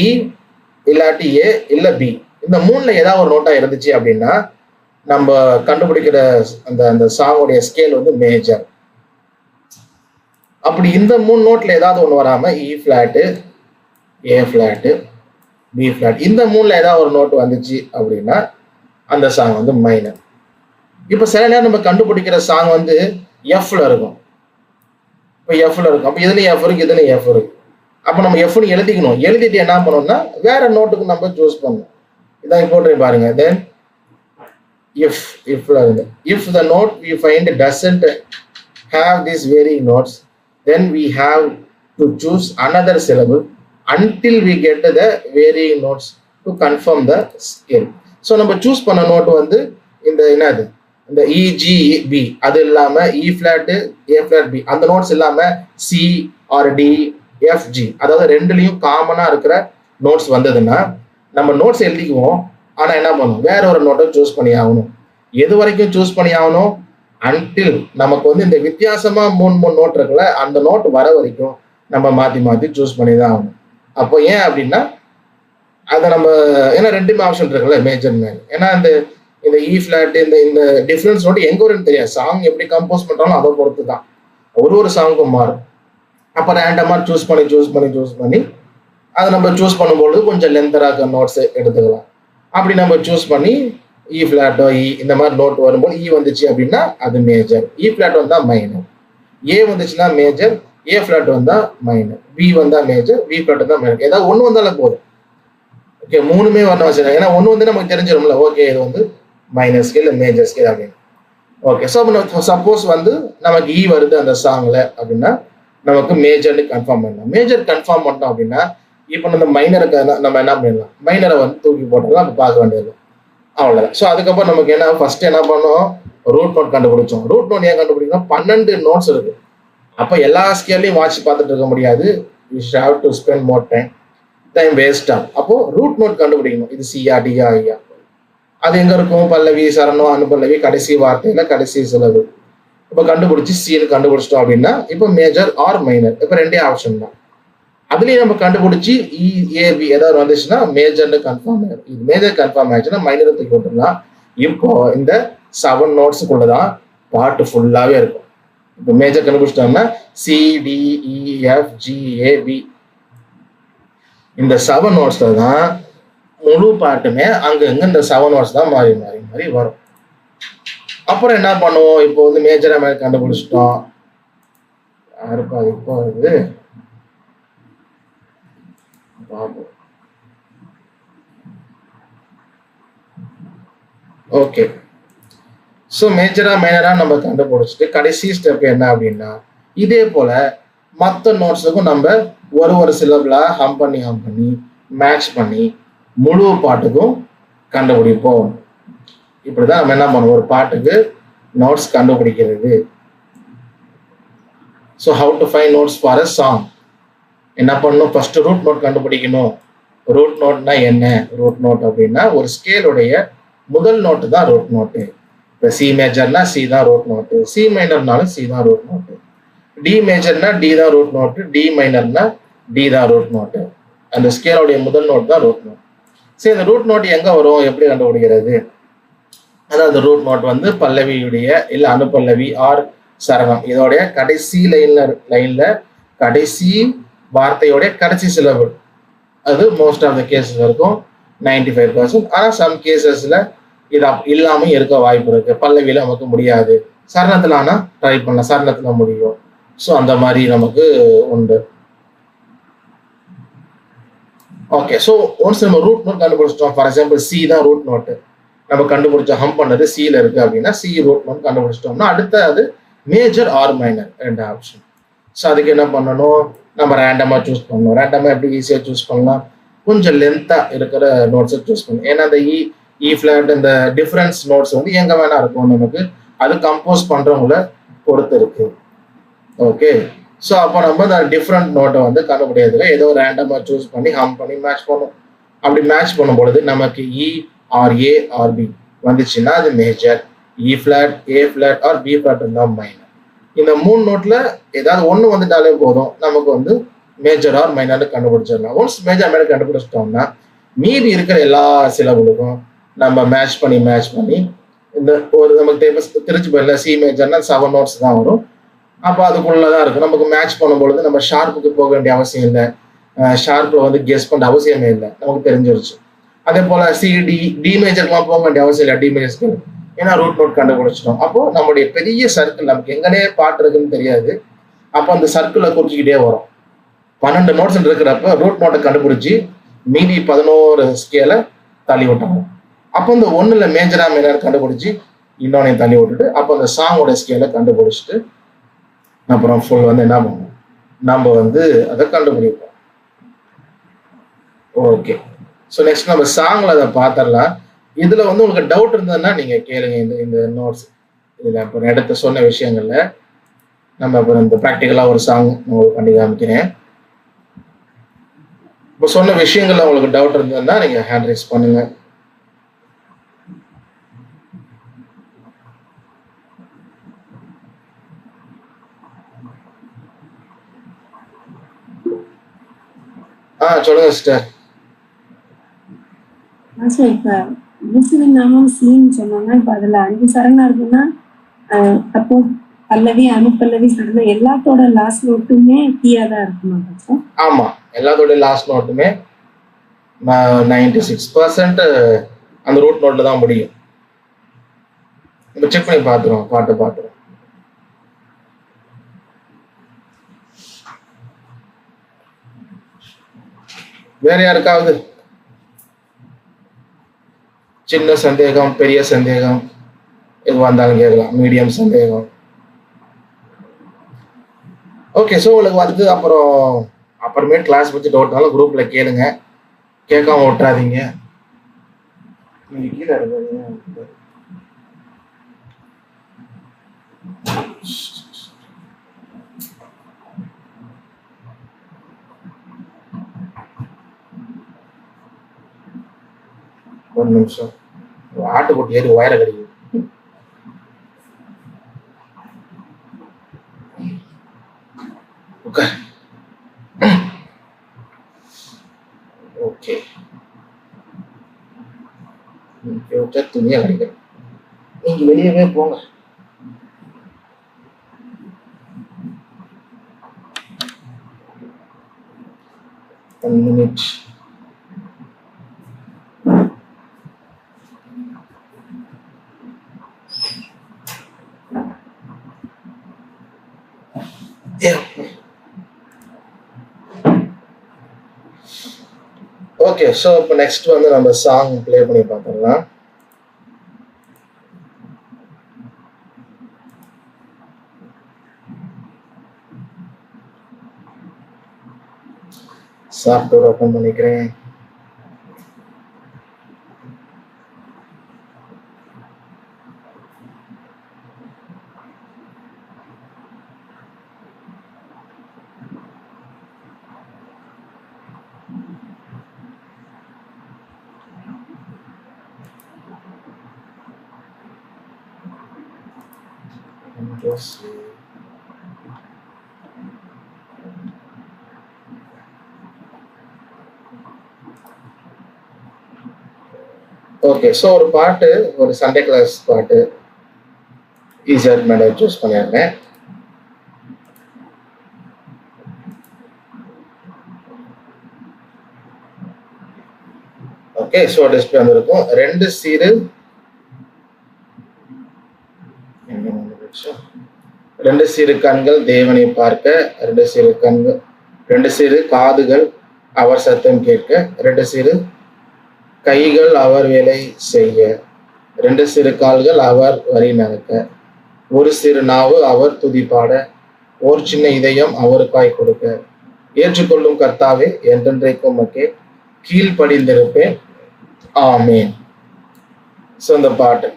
இல்லாட்டி A இல்ல B, இந்த 3ல ஏதாவது ஒரு நோட்டா இருந்துச்சு அப்படின்னா நம்ம கண்டுபிடிக்கிற அந்த சாங்கோடைய ஸ்கேல் வந்து மேஜர். அப்படி இந்த 3 நோட்ல ஏதாவது ஒன்று வராம E flat A flat B flat இந்த 3ல ஏதாவது ஒரு நோட் வந்துச்சு அப்படின்னா அந்த சாங் வந்து மைனர். இப்போ சில நேரம் நம்ம கண்டுபிடிக்கிற சாங் வந்து எஃப்ல இருக்கும். இப்போ எஃப்ல இருக்கும், அப்போ இதுலயும் எஃப் இருக்கு, இதுலயும் எஃப் இருக்கு. அப்போ நம்ம எஃப்னு எழுதிக்கணும். எழுதிட்டு என்ன பண்ணணும்னா வேற நோட்டுக்கு நம்ம சூஸ் பண்ணணும். இதான் இம்பார்ட்டன்ட் பாருங்க. தென் இஃப்ல இருந்து if the note we find doesn't have these varying notes, then we have to choose another syllable until we get the varying notes to confirm the scale. So நம்ம சூஸ் பண்ண note வந்து இந்த என்னது, இந்த EGB அது இல்லாம E flat A flat B அந்த notes இல்லாம C or D FG, அதாவது ரெண்டுலையும் காமனா இருக்கிற நோட்ஸ் வந்ததுன்னா நம்ம நோட்ஸ் எழுதிக்குவோம். ஆனா என்ன பண்ணுவோம், வேற ஒரு நோட்டை சூஸ் பண்ணி ஆகணும். எது வரைக்கும் சூஸ் பண்ணி ஆகணும்? அன்டில் நமக்கு வந்து இந்த வித்தியாசமா 3 நோட் இருக்குல்ல, அந்த நோட் வர வரைக்கும் நம்ம மாத்தி சூஸ் பண்ணி தான் ஆகணும். அப்போ ஏன் அப்படின்னா அதை நம்ம ஏன்னா ரெண்டுமே ஆப்ஷன் இருக்குல்ல மேஜர் மேன். ஏன்னா இந்த E flat இந்த டிஃபரன்ஸ் நோட் எங்க வரும்னு தெரியாது. சாங் எப்படி கம்போஸ் பண்றாலும் அதை பொறுத்து தான் ஒரு சாங்கும் மாறும். அப்போ ரேண்டமா சூஸ் பண்ணி அதை நம்ம சூஸ் பண்ணும்போது கொஞ்சம் லென்த்தராக நோட்ஸ் எடுத்துக்கலாம். அப்படி நம்ம சூஸ் பண்ணி E flat E இந்த மாதிரி நோட் வரும்போது E வந்துச்சு அப்படின்னா அது மேஜர், E flat வந்தா மைனர், A வந்துச்சுன்னா மேஜர், A flat வந்தா மைனர், B வந்தா மேஜர், B flat வந்தா மைனர். ஏதாவது ஒன்று வந்தாலும் போதும். ஓகே, 3மே வரணும் வச்சுருக்காங்க. ஏன்னா ஒன்று வந்து நமக்கு தெரிஞ்சிடும்ல, ஓகே இது வந்து மைனர் ஸ்கேல் மேஜர் ஸ்கேல் அப்படின்னு. ஓகே, ஸோ சப்போஸ் வந்து நமக்கு E வருது அந்த சாங்ல அப்படின்னா நமக்கு மேஜர்னு கன்ஃபார்ம் பண்ணலாம். மேஜர் கன்ஃபார்ம் பண்ணோம் அப்படின்னா இப்போ நம்ம மைனருக்கு நம்ம என்ன பண்ணிடலாம், மைனரை வந்து தூக்கி போட்டுடலாம், நம்ம பார்க்க வேண்டியது அவ்வளோதான். ஸோ அதுக்கப்புறம் நமக்கு என்ன ஃபர்ஸ்ட் என்ன பண்ணோம், ரூட் நோட் கண்டுபிடிச்சோம். ரூட் நோட் ஏன் கண்டுபிடிக்கணும், 12 நோட்ஸ் இருக்கு. அப்போ எல்லா ஸ்கேல்லையும் வாட்ச் பார்த்துட்டு இருக்க முடியாது. You have to spend more time waste ஆகும். அப்போ ரூட் நோட் கண்டுபிடிக்கணும். இது சியா டியா ஐயா, அது எங்க இருக்கும், பல்லவி சரணம் அனுபல்லவி கடைசி வார்த்தையில கடைசி சிலவு. இப்போ கண்டுபிடிச்சி சீனு கண்டுபிடிச்சிட்டோம் அப்படின்னா இப்போ மேஜர் ஆர் மைனர், இப்போ ரெண்டே ஆப்ஷன் தான். அதுலயும் நம்ம கண்டுபிடிச்சி EAB ஏதாவது வந்துச்சுன்னா மேஜர்னு கன்ஃபார்ம் ஆயிடும். இது மேஜர் கன்ஃபார்ம் ஆயிடுச்சுன்னா மைனரை தூக்கி போட்டுடலாம். இப்போ இந்த 7 நோட்ஸுக்குள்ளதான் பாட்டு ஃபுல்லாவே இருக்கும். இப்போ மேஜர் கண்டுபிடிச்சிட்டோம்னா CDEFGAB இந்த 7 நோட்ஸ்ல தான் முழு பாட்டுமே அங்கங்க இந்த 7 நோட்ஸ் தான் மாறி வரும். அப்புறம் என்ன பண்ணுவோம், இப்போ வந்து மேஜரா கண்டுபிடிச்சிட்டோம். யாருப்பா இப்போ இது ஓகே. ஸோ மேஜரா மைனரா நம்ம கண்டுபிடிச்சிட்டு கடைசி ஸ்டெப் என்ன அப்படின்னா இதே போல மற்ற நோட்ஸுக்கும் நம்ம ஒரு சிலபிளா ஹம் பண்ணி மேட்ச் பண்ணி முழு பாட்டுக்கும் கண்டுபிடிப்போம். இப்படிதான் நம்ம என்ன பண்ணுவோம், ஒரு பாட்டுக்கு நோட்ஸ் கண்டுபிடிக்கிறது. So how to find notes for a song? என்ன பண்ணணும், ஃபர்ஸ்ட் ரூட் நோட் கண்டுபிடிக்கணும். ரூட் நோட்னா என்ன? ரூட் நோட் அப்படின்னா ஒரு ஸ்கேலுடைய முதல் நோட்டு தான் ரூட் நோட்டு. இப்போ சி மேஜர்னா சி தான் ரூட் நோட்டு, சி மைனர்னாலும் சி தான் ரூட் நோட்டு, டி மேஜர்னா டி தான் ரூட் நோட்டு, டி மைனர்னா டி தான் ரூட் நோட்டு. அந்த ஸ்கேலுடைய முதல் நோட் தான் ரூட் நோட். சரி, இந்த ரூட் நோட் எங்க வரும், எப்படி கண்டுபிடிக்கிறது? அதாவது ரூட் நோட் வந்து பல்லவியுடைய இல்ல அனுப்பல்லவி ஆர் சரணம் இதோடைய கடைசி லைன்ல கடைசி வார்த்தையோடைய கடைசி சிலபிள். அது மோஸ்ட் ஆஃப் த கேசஸ் இருக்கும், 95%. ஆனால் சம் கேசஸ்ல இது இல்லாமல் இருக்க வாய்ப்பு இருக்கு. பல்லவியில நமக்கு முடியாது, சரணத்துல ஆனால் ட்ரை பண்ணலாம், சரணத்துல முடியும். ஸோ அந்த மாதிரி நமக்கு உண்டு. ஓகே, ஸோ ஒன்ஸ் நம்ம ரூட் நோட் கண்டுபிடிச்சிட்டோம். ஃபார் எக்ஸாம்பிள் சி தான் ரூட் நோட்டு, நம்ம கண்டுபிடிச்சோம் ஹம் பண்ணது சியில் இருக்கு அப்படின்னா சி ரூட் நோட் கண்டுபிடிச்சிட்டோம்னா அடுத்த அது மேஜர் ஆர் மைனர் ரெண்டு ஆப்ஷன். ஸோ அதுக்கு என்ன பண்ணணும், நம்ம ரேண்டமாக சூஸ் பண்ணணும். ரேண்டமாக எப்படி ஈஸியாக சூஸ் பண்ணலாம், கொஞ்சம் லென்த்தாக இருக்கிற நோட்ஸை சூஸ் பண்ணணும். ஏன்னா அந்த இ ஃபிளாட் இந்த டிஃப்ரென்ஸ் நோட்ஸ் வந்து எங்கே வேணா இருக்கும் நமக்கு, அது கம்போஸ் பண்ணுறவங்கள பொறுத்து இருக்கு. ஓகே, ஸோ அப்போ நம்ம அந்த டிஃப்ரெண்ட் நோட்டை வந்து கண்டுபிடிக்கிறதுக்கு ஏதோ ரேண்டமாக சூஸ் பண்ணி ஹம் பண்ணி மேட்ச் பண்ணும். அப்படி மேட்ச் பண்ணும் பொழுது நமக்கு E or A or B வந்துச்சுன்னா அது major, E flat A flat or B flat இருந்தால் மைனர். இந்த மூணு நோட்ல ஏதாவது ஒன்று வந்துட்டாலே போதும், நமக்கு வந்து மேஜர் ஆர் மைனர் கண்டுபிடிச்சிடலாம். ஒன்ஸ் மேஜர் மைனர் கண்டுபிடிச்சிட்டோம்னா மீதி இருக்கிற எல்லா சிலபுளுக்கும் நம்ம மேட்ச் பண்ணி இந்த ஒரு நமக்கு திருச்சி போயிடல சி மேஜர்னா 7 நோட்ஸ் தான் வரும். அப்போ அதுக்குள்ளதான் இருக்கு. நமக்கு மேட்ச் பண்ணும்பொழுது நம்ம ஷார்ப்புக்கு போக வேண்டிய அவசியம் இல்லை, ஷார்ப்ல வந்து கெஸ் பண்ண அவசியமே இல்லை, நமக்கு தெரிஞ்சிருச்சு. அதே போல சி டி மேஜர்லாம் போக வேண்டிய அவசியம் இல்லை, டி மேஜர்ஸ்க்கு, ஏன்னா ரூட் நோட் கண்டுபிடிச்சிட்டோம். அப்போ நம்மளுடைய பெரிய சர்க்கிள் நமக்கு எங்கனே பாட்டு இருக்குன்னு தெரியாது. அப்போ அந்த சர்க்கிளை குறிச்சிக்கிட்டே வரும். 12 நோட்ஸ் இருக்கிறப்ப ரூட் நோட்டை கண்டுபிடிச்சி மீதி 11 ஸ்கேலை தள்ளி விட்டாங்க. அப்போ இந்த ஒன்றுல மேஜரா மைனர் கண்டுபிடிச்சி இன்னொன்னையும் தள்ளி விட்டுட்டு அப்போ அந்த சாங்கோட ஸ்கேலை கண்டுபிடிச்சிட்டு அப்புறம் ஃபுல் வந்து என்ன பண்ணுவோம், நம்ம வந்து அதை கண்டுபிடிப்போம். ஓகே, ஸோ நெக்ஸ்ட் நம்ம சாங்ல அதை பார்த்துடலாம். இதுல வந்து உங்களுக்கு டவுட் இருந்ததுன்னா நீங்க கேளுங்க. இந்த நோட்ஸ் இதுல இப்போ எடுத்து சொன்ன விஷயங்கள்ல நம்ம இப்போ இந்த ப்ராக்டிக்கலா ஒரு சாங் உங்களுக்கு பண்ணி காமிக்கிறேன். இப்போ சொன்ன விஷயங்கள்ல உங்களுக்கு டவுட் இருந்ததுன்னா நீங்க ஹேண்ட் ரைஸ் பண்ணுங்க. சொல்லுங்க சிஸ்டர். இப்ப நாமும் சீன் சொன்னோம்னா இப்ப அதுல 5 சரணம் இருக்குன்னா அப்போ பல்லவி அனுப்பல்லவி சரணம் எல்லாத்தோட லாஸ்ட் நோட்டுமே கீயா தான் இருக்குமா? ஆமா, எல்லாத்தோட லாஸ்ட் நோட்டுமே 96% அந்த ரூட் நோட்ல தான் முடியும். நம்ம செக் பண்ணி பார்த்துருவோம், பாட்டு பார்த்துருவோம். வேற யாருக்காவது சின்ன சந்தேகம், பெரிய சந்தேகம் எது வந்தாலும் கேட்கலாம், மீடியம் சந்தேகம். ஓகே, ஸோ உங்களுக்கு வந்து அப்புறமே கிளாஸ் பற்றி டவுட்னாலும் குரூப்ல கேளுங்க, கேட்காம விட்டுறாதீங்க. நீங்க கீழே இருந்தீங்க. ஒரு நிமிஷம், ஆட்டுக்குட்டி ஏறி உயர கிடைக்குது. ஓகே, துணியா கிடைக்கும், நீங்க வெளியவே போங்க. One minute. ஓகே, ஸோ இப்போ நெக்ஸ்ட் வந்து நம்ம சாங் ப்ளே பண்ணி பார்த்துடலாம். சாஃப்ட்வேர் ஓப்பன் பண்ணிக்கிறேன். ஓகே, ஸோ ஒரு பாட்டு, ஒரு சண்டே கிளாஸ் பாட்டு இசட் மேடம் சூஸ் பண்ணியிருந்தேன். ஓகே, ஸோ டிஸ்பிளே வந்திருக்கும். 2 சீரு 2 சிறு கண்கள் தேவனை பார்க்க, 2 சிறு கண்கள், 2 சிறு காதுகள் அவர் சத்தம் கேட்க, 2 சிறு கைகள் அவர் வேலை செய்ய, 2 சிறு கால்கள் அவர் வழி நடக்க, 1 சிறு நாவு அவர் துதி பாட, ஒரு சின்ன இதயம் அவருக்காய் கொடுக்க, ஏற்றுக்கொள்ளும் கர்த்தாவே என்றென்றைக்கும் மக்கே கீழ்ப்படிந்திருப்பேன், ஆமேன். ஸோ இந்த பாட்டு,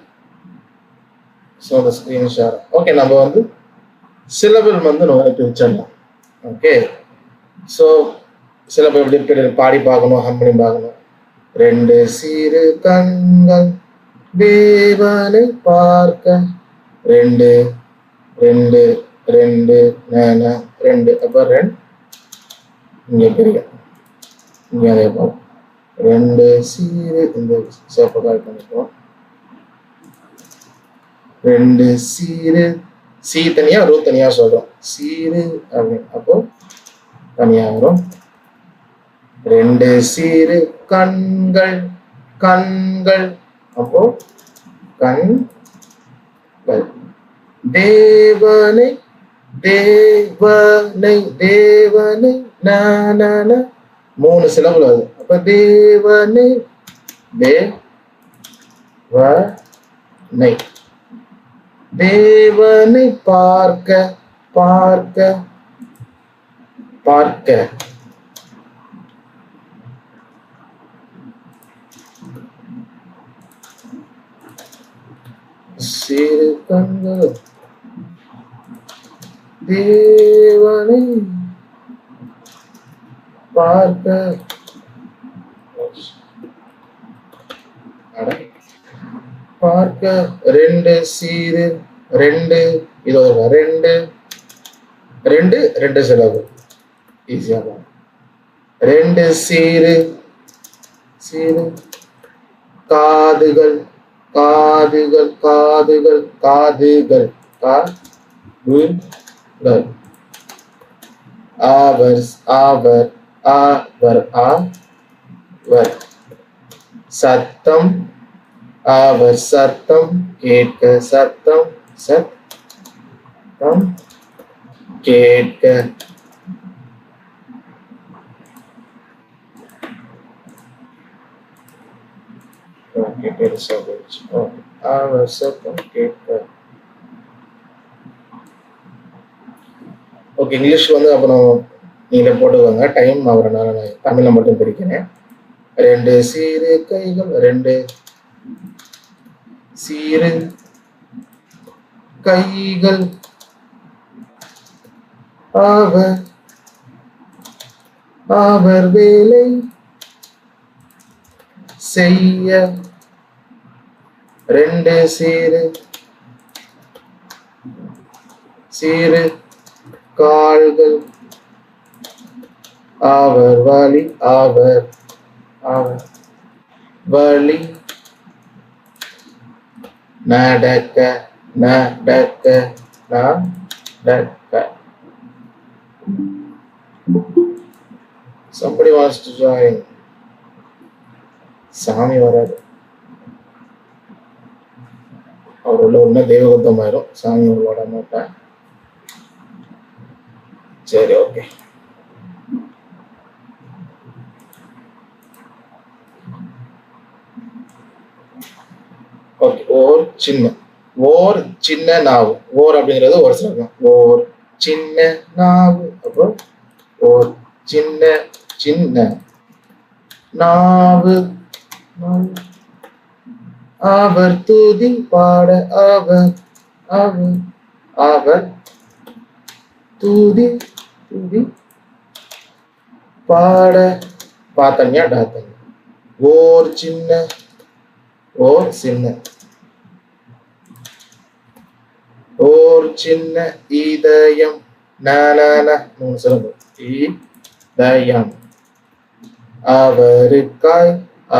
ஸோ அந்த ஸ்கிரீன்ஷாட். ஓகே, நம்ம வந்து சிலபிள் வந்து நம்ம பிரிச்சிடலாம். ஓகே, ஸோ சிலபிள் எப்படி பாடி பார்க்கணும், ஹம் பண்ணி பார்க்கணும். 2 சிறு கண்கள் தேவனை பார்க்க, 2 2 2 2 அப்போ 2 இங்கே பெரிய இங்கே அதே போல் 2 சிறு இந்த சேப்பக்காய் பண்ணிக்குவோம். 2 சீரு, சி தனியா ரூ தனியா சொல்றோம், சீரு அப்படின்னு, அப்போ தனியா வரும். 2 சீரு கண்கள் கண்கள், அப்போ கண்கள், தேவனை தேவனை தேவனை 3 சிலபிள் வருது. அப்ப தேவனை தேவனை, தேவனை பார்க்க பார்க்க பார்க்க, சிறு கண்கள் தேவனை பார்க்க பார்க்க, 2 சீரு 2 இது 2 2 2 சிலவு ஈஸியா. 2 சீரு சீரு காதுகள் காதுகள் காதுகள் காதுகள் காதுகள், அவர் அவர் அவர் அவர் சத்தம், அவர் சத்தம் கேட்க, சத்தம் சத்தம் கேட்க, அவர் சத்தம் கேட்க. ஓகே, இங்கிலீஷ் வந்து அப்புறம் நீங்களே போட்டுக்கோங்க, டைம் அவரனால நான் தமிழ்ல மட்டும் பிரிக்கிறேன். 2 சீரு கைகள் 2 சீரு கைகள் அவர் அவர் வேலை செய்ய, 2 சீரு சீரு கால்கள் அவர் வழி அவர் அவர் வழி நடக்க நடக்க நடக்க. Somebody wants to join. சாமி வராது, அவர் உள்ள உண்மை தேவகுத்தம் ஆயிரும், சாமி உள்ள மாட்டேன். சரி, ஓகே. ஓகே, ஓர் சின்ன நாவு, ஓர் அப்படிங்கிறது ஒரு சிலகம், ஓர் சின்ன நாவு, அப்போ ஓர் சின்ன சின்ன நாவு, அவர் துதி பாட, அவர் அவர் அவர் துதி துதி பாட, பாத்தன்யா டாத்தன்யா, ஓர் சின்ன ஓர் சின்ன இதயம் மூணு சிலம்பு இதயம் அவருக்காய்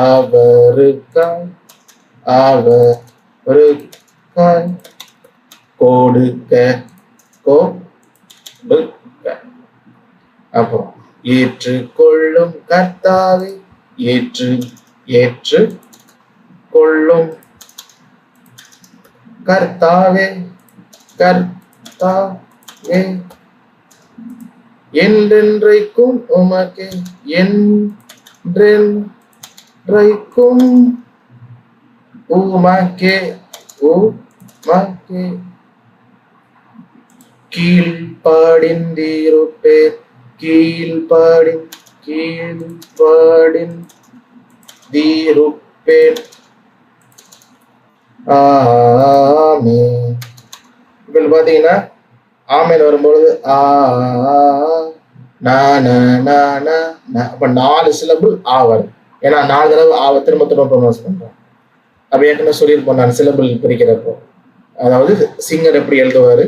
அவருக்காய் அவருக்காய் கொடுக்க கொடுக்க. அப்புறம் ஏற்றுக்கொள்ளும் கர்த்தாவே ஏற்று கொள்ளும் கர்த்தாவே கர்த்தாவே என்றென்றைக்கும் உமக்கே என்றென்றைக்கும் உமக்கே உமக்கே கீழ்ப்படிந்திருப்பேன் கீழ்ப்படிந்திருப்பேன். ஆமென். இப்ப பாத்தீங்கன்னா ஆமென் வரும்பொழுது அப்ப 4 சிலபிள் ஆவல். ஏன்னா 4 தடவை திரும்ப ப்ரொனவுன்ஸ் பண்றோம். அப்ப ஏற்கனவே சொல்லியிருப்போம் நான் சிலபிள் பிரிக்கிறப்போ, அதாவது சிங்கர் எப்படி எழுதுவாரு,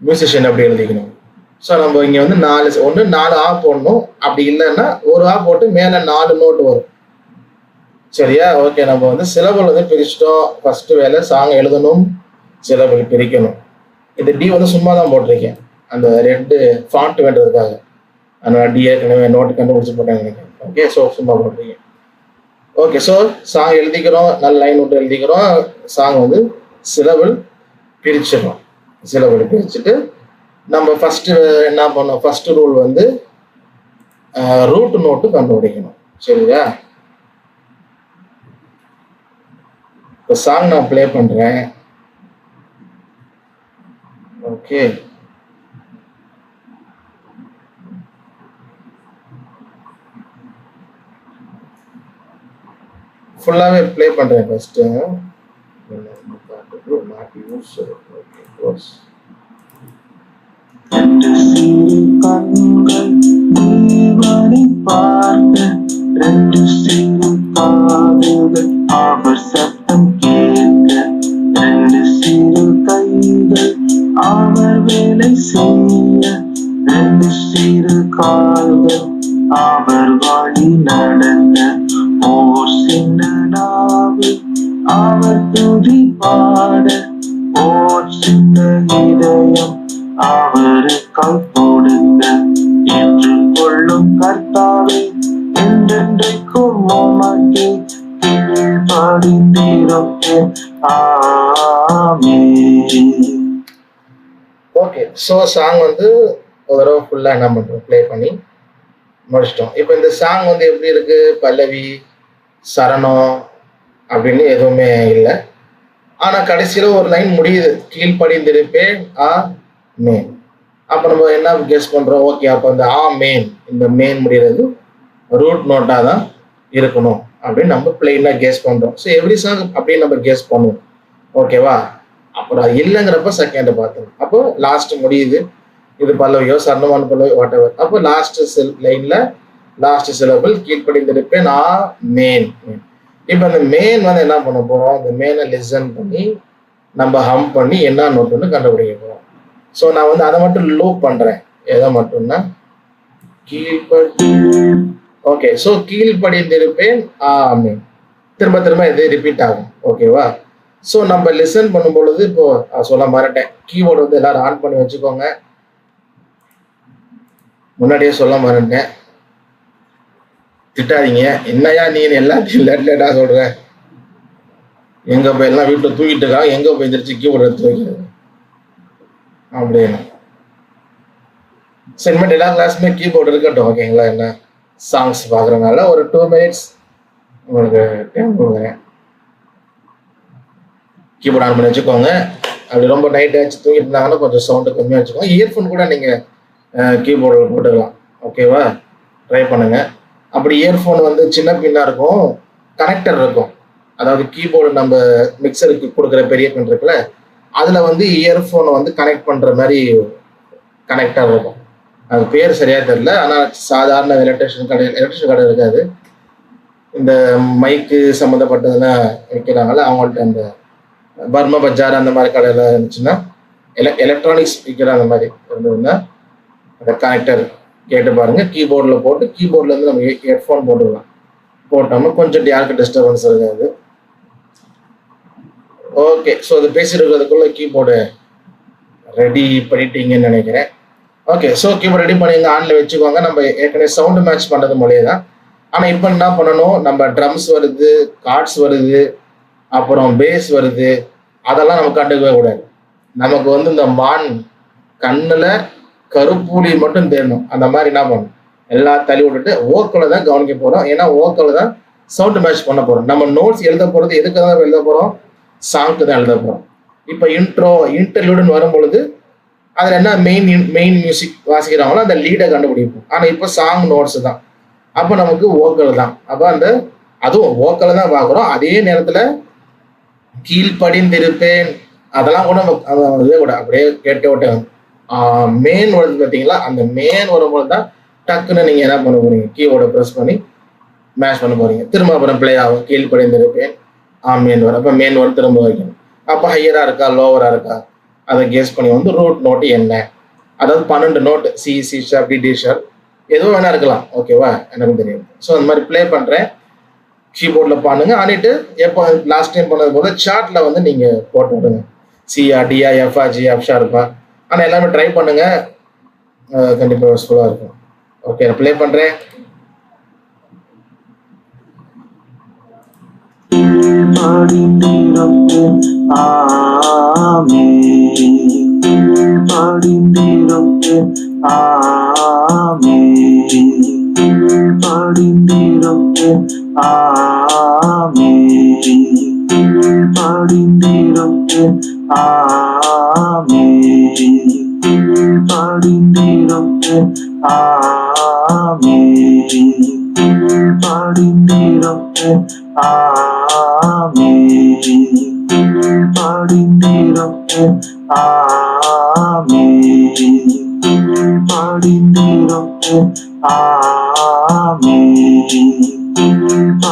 மியூசிஷியன் எப்படி எழுதிக்கணும். ஸோ நம்ம இங்க வந்து 4 ஆ போடணும். அப்படி இல்லைன்னா ஒரு ஆ போட்டு மேல 4 நோட்டு வரும். சரியா? ஓகே. நம்ம வந்து சிலபிள் வந்து பிரிச்சிட்டோம். ஃபர்ஸ்ட் வேலை சாங் எழுதணும், சிலபிள் பிரிக்கணும். இந்த டி வந்து சும்மா தான் போட்டிருக்கேன், அந்த ரெட் ஃபாண்ட் வேண்டதுக்காக. அதனால டி ஏற்கனவே நோட்டு கண்டுபிடிச்சு போட்டாங்க நினைக்கிறேன். ஓகே, ஸோ சும்மா போட்டிருக்கேன். ஓகே, ஸோ சாங் எழுதிக்கிறோம், நல்ல லைன் விட்டு எழுதிக்கிறோம். சாங் வந்து சிலபிள் பிரிச்சிடறோம். சிலபிள் பிரிச்சுட்டு நம்ம ஃபர்ஸ்ட் என்ன பண்ணோம், ஃபர்ஸ்ட் ரூல் வந்து ரூட் நோட்டு கண்டுபிடிக்கணும். சரியா? இப்போ சாங் நான் ப்ளே பண்றேன். ஓகே, ஃபுல்லாவே ப்ளே பண்றேன். ஃபர்ஸ்ட் ரெண்டு சிறு கண்கள் தேவனை பார்க்க, ரெண்டு சிறு காதுகள் அவர் சத்தம் கேட்க, ரெண்டு சிறு கைகள் அவர் வேலை செய்ய, ரெண்டு சிறு கால்கள் அவர் வழி நடக்க, ஓர் சின்ன நாவில் அவர் துதி பாட, ஓர் சின்ன இதயம் அவருக்காய் கொடுக்க, என்று கொள்ளும் கர்த்தாவே என்றென்றைக்கும் உமக்கே கீழ்ப்படிந்திருப்பேன். ஆமென். ஓகே, ஸோ சாங் வந்து ஒரு தடவை ஃபுல்லாக என்ன பண்ணுறோம், ப்ளே பண்ணி முடிச்சிட்டோம். இப்போ இந்த சாங் வந்து எப்படி இருக்கு, பல்லவி சரணம் அப்படின்னு எதுவுமே இல்லை. ஆனால் கடைசியில் ஒரு லைன் முடியுது, கீழ்ப்படிந்திருப்பேன் மேன். அப்போ நம்ம என்ன கெஸ் பண்ணுறோம், ஓகே அப்போ இந்த மேன், இந்த மேன் முடிகிறது ரூட் நோட்டாக தான் இருக்கணும் அப்படின்னு நம்ம பிளெயினாக கெஸ் பண்ணுறோம். ஸோ எவ்ரி சாங் அப்படின்னு நம்ம கெஸ் பண்ணுவோம். ஓகேவா? அப்புறம் அது இல்லைங்கிறப்ப செகண்ட் பார்த்தோம். அப்போ லாஸ்ட் முடியுது, இது பல்லவியோ சரணமான பல்லவி வாட் எவர். அப்போ லாஸ்ட் லைன்ல லாஸ்ட் சிலபிள் கீழ்ப்படிந்திருப்பேன் மேன். இப்போ அந்த மேன் வந்து என்ன பண்ண போறோம், இந்த மேனை லிசன் பண்ணி நம்ம ஹம் பண்ணி என்ன நோட்டுன்னு கண்டுபிடிக்க போறோம். ஸோ நான் வந்து அதை மட்டும் லூப் பண்றேன். எதை மட்டும்னா ஓகே, ஸோ கீழ்ப்படிந்திருப்பேன் மேன். திரும்ப திரும்ப இது ரிப்பீட் ஆகும். ஓகேவா? ஸோ நம்ம லிசன் பண்ணும் பொழுது இப்போ சொல்ல மறட்டேன், கீபோர்டு வந்து எல்லாரும் ஆன் பண்ணி வச்சுக்கோங்க. முன்னாடியே சொல்ல மறட்டேன், திட்டாதீங்க. என்னையா நீ எல்லாத்தையும் லேட்டா சொல்ற, எங்க போய் எல்லாம் வீட்டுல தூக்கிட்டு இருக்காங்க, எங்க போய் எந்திரிச்சு கீபோர்டு எடுத்து வைக்கிறது அப்படின்னு. சென்மெண்ட் எல்லா கிளாஸுமே கீபோர்டு இருக்கட்டும். ஓகேங்களா? என்ன சாங்ஸ் பாக்குறதுனால ஒரு 2 minutes உங்களுக்கு டைம் கொடுக்குறேன். கீபோர்ட் ஆன் பண்ணி வச்சுக்கோங்க. அப்படி ரொம்ப நைட் ஆச்சு தூங்கிட்டு இருந்தாங்கன்னா கொஞ்சம் சவுண்டு கம்மியாக வச்சுக்கோங்க. இயர்ஃபோன் கூட நீங்கள் கீபோர்டில் போட்டுக்கலாம். ஓகேவா? ட்ரை பண்ணுங்க. அப்படி இயர்ஃபோன் வந்து சின்ன பின்னாக இருக்கும், கனெக்டர் இருக்கும். அதாவது கீபோர்டு நம்ம மிக்சருக்கு கொடுக்குற பெரிய பின் இருக்குல்ல, அதில் வந்து இயர்ஃபோனை வந்து கனெக்ட் பண்ணுற மாதிரி கனெக்டர் இருக்கும். அது பேர் சரியாக தெரியல, ஆனால் சாதாரண எலக்ட்ரிஷியன் கடை இருக்காது, இந்த மைக்கு சம்மந்தப்பட்டதெல்லாம் வைக்கிறாங்கல்ல, அவங்கள்ட்ட அந்த பர்மா பஜார் அந்த மாதிரி கடையில் இருந்துச்சுன்னா எலக்ட்ரானிக் ஸ்பீக்கர் அந்த மாதிரி இருந்ததுன்னா அந்த கனெக்டர் கேட்டு பாருங்க. கீபோர்டில் போட்டு கீபோர்ட்லேருந்து நம்ம ஹெட்ஃபோன் போட்டுக்கலாம். போட்டோம்னா கொஞ்சம் யாருக்கு டிஸ்டர்பன்ஸ் இருக்காது. ஓகே, ஸோ அது பேசிட்டு இருக்கிறதுக்குள்ள கீபோர்டு ரெடி பண்ணிட்டீங்கன்னு நினைக்கிறேன். ஓகே, ஸோ கீபோர்டு ரெடி பண்ணி ஆன்ல வச்சுக்கோங்க. நம்ம ஏற்கனவே சவுண்டு மேட்ச் பண்ணுறது மொழியே தான். ஆனால் இப்போ என்ன பண்ணணும், நம்ம ட்ரம்ஸ் வருது, கார்ட்ஸ் வருது, அப்புறம் பேஸ் வருது, அதெல்லாம் நம்ம கண்டுக்கவே கூடாது. நமக்கு வந்து இந்த மான் கண்ணில் கருப்பூலி மட்டும் தேடணும். அந்த மாதிரி என்ன பண்ணணும், எல்லாம் தள்ளி விட்டுட்டு ஓக்கில் தான் கவனிக்க போகிறோம். ஏன்னா ஓக்கில் தான் சவுண்டு மேட்ச் பண்ண போகிறோம். நம்ம நோட்ஸ் எழுத போகிறது எதுக்கு தான் எழுத போகிறோம், சாங்க்கு தான் எழுத போகிறோம். இப்போ இன்டர்லூடுன்னு வரும் பொழுது அதில் என்ன மெயின் மியூசிக் வாசிக்கிறாங்களோ அந்த லீடை கண்டுபிடிப்போம். ஆனால் இப்போ சாங் நோட்ஸ் தான். அப்போ நமக்கு ஓக்கல் தான். அப்போ அதுவும் ஓக்கல் தான் பார்க்குறோம். அதே நேரத்தில் கீழ்ப்படிந்திருப்பேன் அதெல்லாம் கூட இதே கூட அப்படியே கேட்டு விட்டேன். மெயின் வருது பார்த்தீங்களா, அந்த மெயின் வரும்போது தான் டக்குன்னு நீங்கள் என்ன பண்ண போறீங்க, கீபோர்டை ப்ரெஸ் பண்ணி மேட்ச் பண்ண போறீங்க. திரும்ப அப்புறம் பிளே ஆகும். கீழ்ப்படிந்திருப்பேன் மெயின் வரும். அப்போ மெயின் வரும் திரும்ப வைக்கணும். அப்போ ஹையராக இருக்கா லோவராக இருக்கா அதை கெஸ் பண்ணி வந்து ரூட் நோட்டு என்ன, அதாவது 12 note C sharp D sharp எதுவும் வேணா இருக்கலாம். ஓகேவா, எனக்கு தெரியும். ஸோ அந்த மாதிரி ப்ளே பண்ணுறேன். கீபோர்டில் பண்ணுங்க. ஆனிட்டு எப்போ லாஸ்ட் டைம் பண்ணது போல சார்ட்டில் வந்து நீங்கள் போட்டு விடுங்க. சிஆ டிஆ எஃப்ஆ ஜி எஃப் ஷார்ப்பா. ஆனால் எல்லாமே ட்ரை பண்ணுங்க, கண்டிப்பாக யூஸ்ஃபுல்லாக இருக்கும். ஓகே, நான் ப்ளே பண்ணுறேன். படிந்திருப்பேன் ஆமே, படிந்திருப்பேன் ஆமே, படிந்திருப்பேன் ஆமே, படிந்திருப்பேன் ஆமே, படிந்திருப்பேன் ஆமே, படிந்திருப்பேன் ஆமே, படிந்திருப்பேன் ஆமே, படிந்திருப்பேன் ஆமே,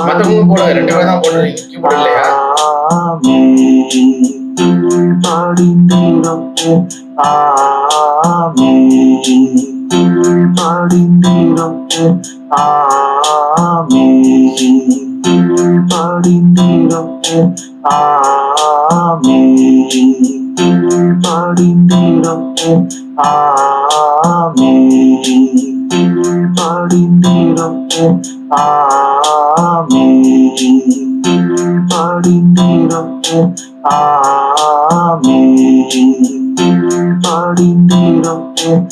மற்றவங்க போட 2 பேர் தான் போடுறீங்க, கீபோர்டு இல்லையா? படிந்திருப்பேன் ஆமே, படிந்திருப்பேன் ஆமே, படிந்திருப்பேன் ஆமே, படிந்திருப்பேன் ஆமே, படிந்திருப்பேன் ஆமே, படிந்திருப்பேன் ஆமே, படிந்திருப்பேன்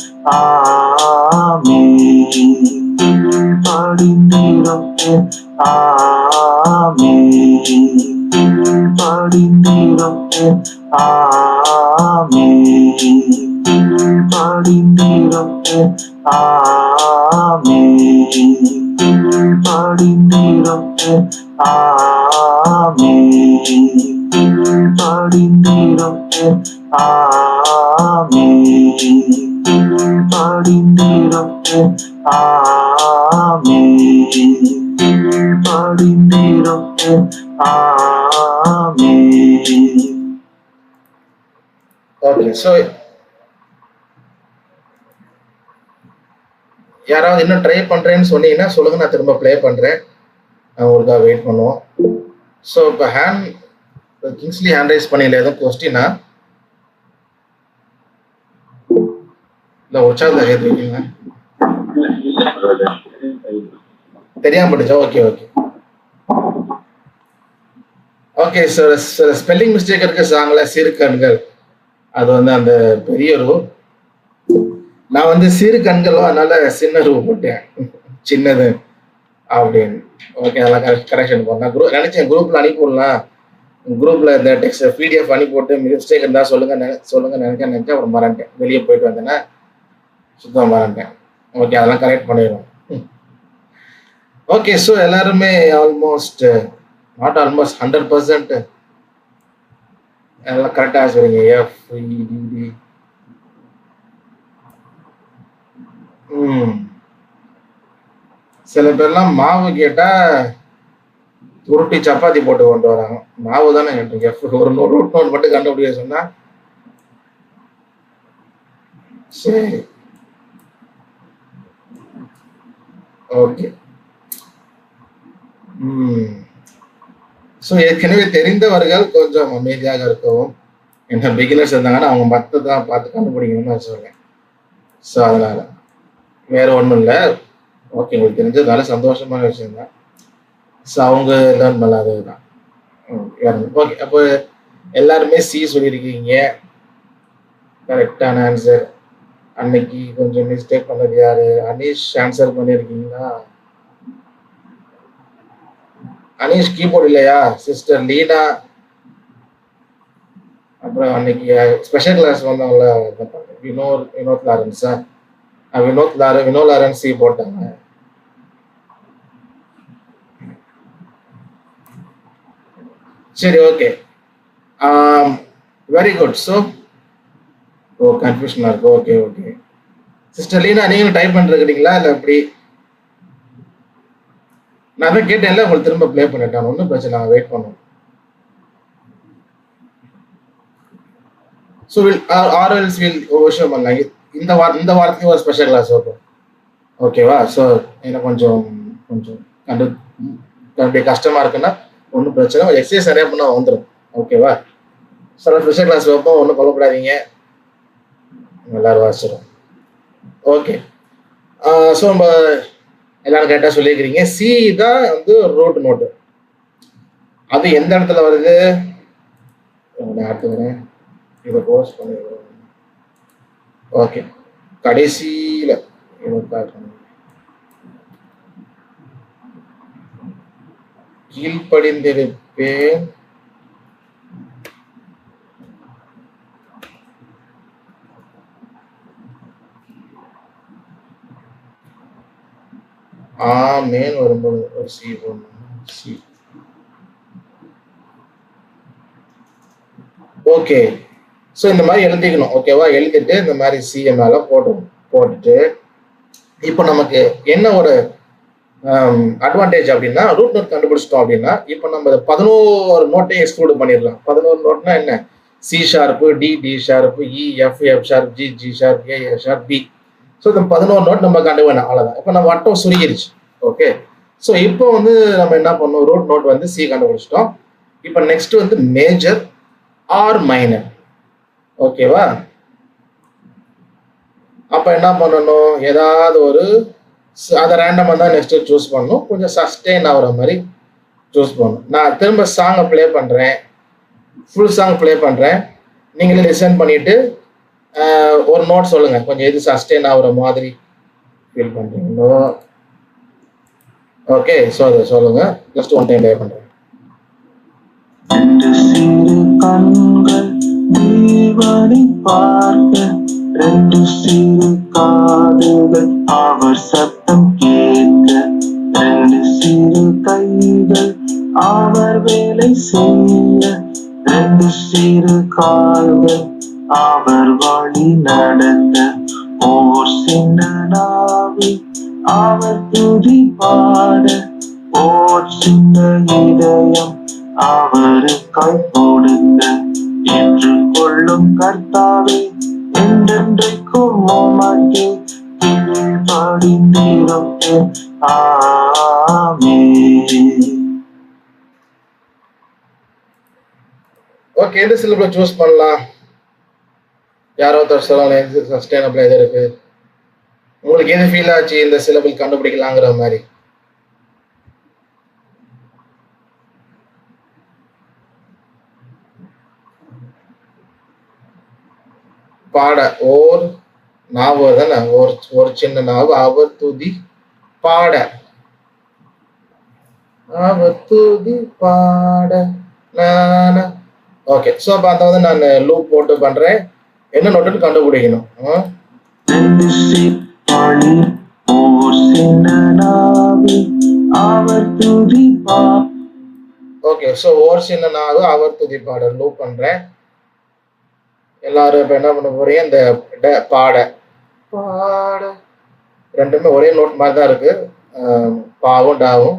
ஆமே, படிந்திருப்பேன் ஆமே, படிந்திருப்பேன் ஆமே, படிந்திருப்பேன் ஆமே, படிந்திருப்பேன் ஆமே, படிந்திருப்பேன் ஆமே, படிந்திருப்பேன் ஆமே, படிந்திருப்பேன் ஆமே. ஓகே, ஸோ யாராவது இன்னும் ட்ரை பண்ணுறேன்னு சொன்னீங்கன்னா சொல்லுங்கள், நான் திரும்ப ப்ளே பண்ணுறேன். நான் உங்களுக்காக வெயிட் பண்ணுவோம். ஸோ இப்போ கிங்ஸ்லி ஹேண்ட் ரைஸ் பண்ணல எதுவும் கொஸ்டினா இல்லை உற்சாகத்தை ஏற்றி வைக்கீங்க தெரியாம படிச்சா? Okay okay okay sir. Spelling mistake இருக்கு சாங்ல சிறுகண்கள், அது வந்து அந்த பெரிய ரூ, நான் வந்து சிறு கண்களோ அதனால சின்ன ரூ போட்டேன், சின்னது அப்படின்னு. ஓகே, அதெல்லாம் கரெக்ஷன் பண்ணேன். நினைச்சேன் குரூப்ல அனுப்பிவிடலாம், குரூப்ல இந்த டெக்ஸ்ட் பிடிஎஃப் அனுப்பி போட்டு மிஸ்டேக் இருந்தா சொல்லுங்க நினைச்சேன். அப்புறம் மறந்துட்டேன், வெளியே போயிட்டு வந்தேன்னா சுத்தம் மறந்துட்டேன். ஓகே, அதெல்லாம் கரெக்ட் பண்ணிடுவோம். ஓகே, ஸோ எல்லாருமே ஆல்மோஸ்ட் நாட் ஆல்மோஸ்ட் 100% எல்லாம் கரெக்டாக சொல்றீங்க. எஃப்இடிடி சில பேர்லாம் மாவு கேட்டா உருட்டி சப்பாத்தி போட்டு கொண்டு வராங்க. மாவு தானே கேட்டீங்க. ஒரு ரூட் நோட் மட்டும் கண்டுபிடிக்க சொன்னா சரி, ஓகே. ஸோ ஏற்கனவே தெரிந்தவர்கள் கொஞ்சம் அமைதியாக இருக்கவும், என்ன பிகினர்ஸ் இருந்தாங்கன்னா அவங்க மற்றதான் பார்த்து கண்டுபிடிக்கணும்னு நான் சொல்றேன். ஸோ அதனால வேற ஒன்றும் இல்லை. ஓகே, உங்களுக்கு தெரிஞ்சதுனால சந்தோஷமான விஷயம் தான். ஸோ அவங்க லேர்ன் பண்ணாதது தான். ஓகே, அப்போ எல்லாருமே சி சொல்லியிருக்கீங்க. கரெக்டான ஆன்சர். அன்னைக்கு கொஞ்சம் மிஸ்டேக் பண்ணது யாரு? அனீஷ் ஆன்சர் பண்ணியிருக்கீங்களா? அனீஷ் கீபோர்டு இல்லையா? சிஸ்டர் லீனா, அப்புறம் அன்னைக்கு ஸ்பெஷல் கிளாஸ் வந்தவங்கள வினோத் லாரன்ஸா? வினோத் லாரன்ஸ் சி போட்டாங்க. சரி, ஓகே, வெரி குட். ஸோ கன்ஃபியூஷனா இருக்கு. ஓகே ஓகே, சிஸ்டர் லீனா நீங்களும் டைப் பண்ணிருக்கீங்களா இல்லை எப்படி? நான் தான் கேட்டேன்ல, உங்களுக்கு திரும்ப ப்ளே பண்ணிட்டேன். ஒன்றும் பிரச்சனை, நான் வெயிட் பண்ணுவோம். ஸோ ஆர்எல்ஸ் வில் விஷயம் பண்ணலாம். இந்த வாரத்துக்கு ஒரு ஸ்பெஷல் கிளாஸ் ஓகே, ஓகேவா? ஸோ எனக்கு கொஞ்சம் கொஞ்சம் கஷ்டமா இருக்குன்னா ஒன்றும் பிரச்சனை, எக்ஸசைஸ் நிறைய பண்ண வந்துடும். ஓகேவா? ஸோ ஸ்பெஷல் கிளாஸ் வைப்போம், ஒன்றும் கவலைப்படாதீங்க, எல்லாரும் வாசிச்சிடும். ஓகே, ஸோ நம்ம எல்லாரும் கரெக்டாக சொல்லியிருக்கிறீங்க. சி தான் வந்து ரூட் நோட்டு. அது எந்த இடத்துல வருது? அடுத்து இதை போஸ்ட் பண்ணிடுறோம். ஓகே, கடைசியில் கீழ்ப்படிந்திருப்பேன் ஆமேன் வரும்போது ஒரு சி போடணும். C okay. ஸோ இந்த மாதிரி எழுதிக்கணும். ஓகேவா? எழுதிட்டு இந்த மாதிரி சிஎம்எல போட்டுட்டு இப்போ நமக்கு என்ன ஒரு அட்வான்டேஜ் அப்படின்னா, ரூட் நோட் கண்டுபிடிச்சிட்டோம் அப்படின்னா இப்போ நம்ம 11 நோட்டையும் எக்ஸ்க்ளூட் பண்ணிடலாம். 11 நோட்னா என்ன? C sharp, D sharp, E F sharp, G sharp, A sharp, B. So இந்த 11 நோட் நம்ம கண்டு வேணும், அவ்வளோதான். இப்போ நம்ம வட்டம் சுருங்கிருச்சு. ஓகே, ஸோ இப்போ வந்து நம்ம என்ன பண்ணோம்? ரூட் நோட் வந்து சி கண்டுபிடிச்சிட்டோம். இப்போ நெக்ஸ்ட் வந்து மேஜர் ஆர் மைனர். ஓகேவா? அப்போ என்ன பண்ணணும்? ஏதாவது ஒரு அதை ரேண்டமாக தான் நெக்ஸ்ட் சூஸ் பண்ணணும். கொஞ்சம் சஸ்டெயின் ஆகிற மாதிரி சூஸ் பண்ணணும். நான் திரும்ப சாங்கை ப்ளே பண்ணுறேன், ஃபுல் சாங் ப்ளே பண்ணுறேன். நீங்களே லிசன் பண்ணிட்டு ஒரு நோட் சொல்லுங்க, கொஞ்சம் எது சஸ்டெயின் ஆகுற மாதிரி ஃபீல் பண்றீங்களோ. ஓகே, ஸோ அதை சொல்லுங்க. ஜஸ்ட் ஒன் டைம் ப்ளே பண்றேன். சிறு கண்கள் தேவனை பார்க்க, ரெண்டு சிறு காதுகள் அவர் சத்தம் கேட்க, ரெண்டு சிறு கைகள் அவர் வேலை செய்ய, ரெண்டு சிறு கால்கள் அவர் வழி நடத்த, ஓர் சின்ன நாவி அவர் துதி பாட, ஓர் சின்ன இதயம் அவருக்காய் கொடுக்க, என்று கொள்ளும் கர்த்தாவே என்றென்றைக்கும் உமக்கே கீழ்ப்படிந்திருப்பேன். ஆமென். ஓகே, எந்த சிலபுல சூஸ் பண்ணலாம்? யாரோ ஒருத்தர் சொல்லலாம் சஸ்டைனபிள் எது இருக்கு. உங்களுக்கு எது ஃபீல் ஆச்சு இந்த சிலபிள் கண்டுபிடிக்கலாங்கிற மாதிரி? பாட ஓர் நாவு தானே, ஒரு சின்ன நாவு அவர் துதி பாட, அவர் துதி பாட. ஓகே, ஸோ அப்போ அதை வந்து நான் லூப் போட்டு பண்றேன். என்ன நோட்டுன்னு கண்டுபிடிக்கணும். ஓகே, ஸோ ஓர் சின்ன நாவு அவர் துதி பாட லூப் பண்றேன். எல்லாரும் இப்போ என்ன பண்ண போறீங்க? இந்த பாட ரெண்டுமே ஒரே நோட் மாதிரி தான் இருக்கு, பாவும் டாவும்.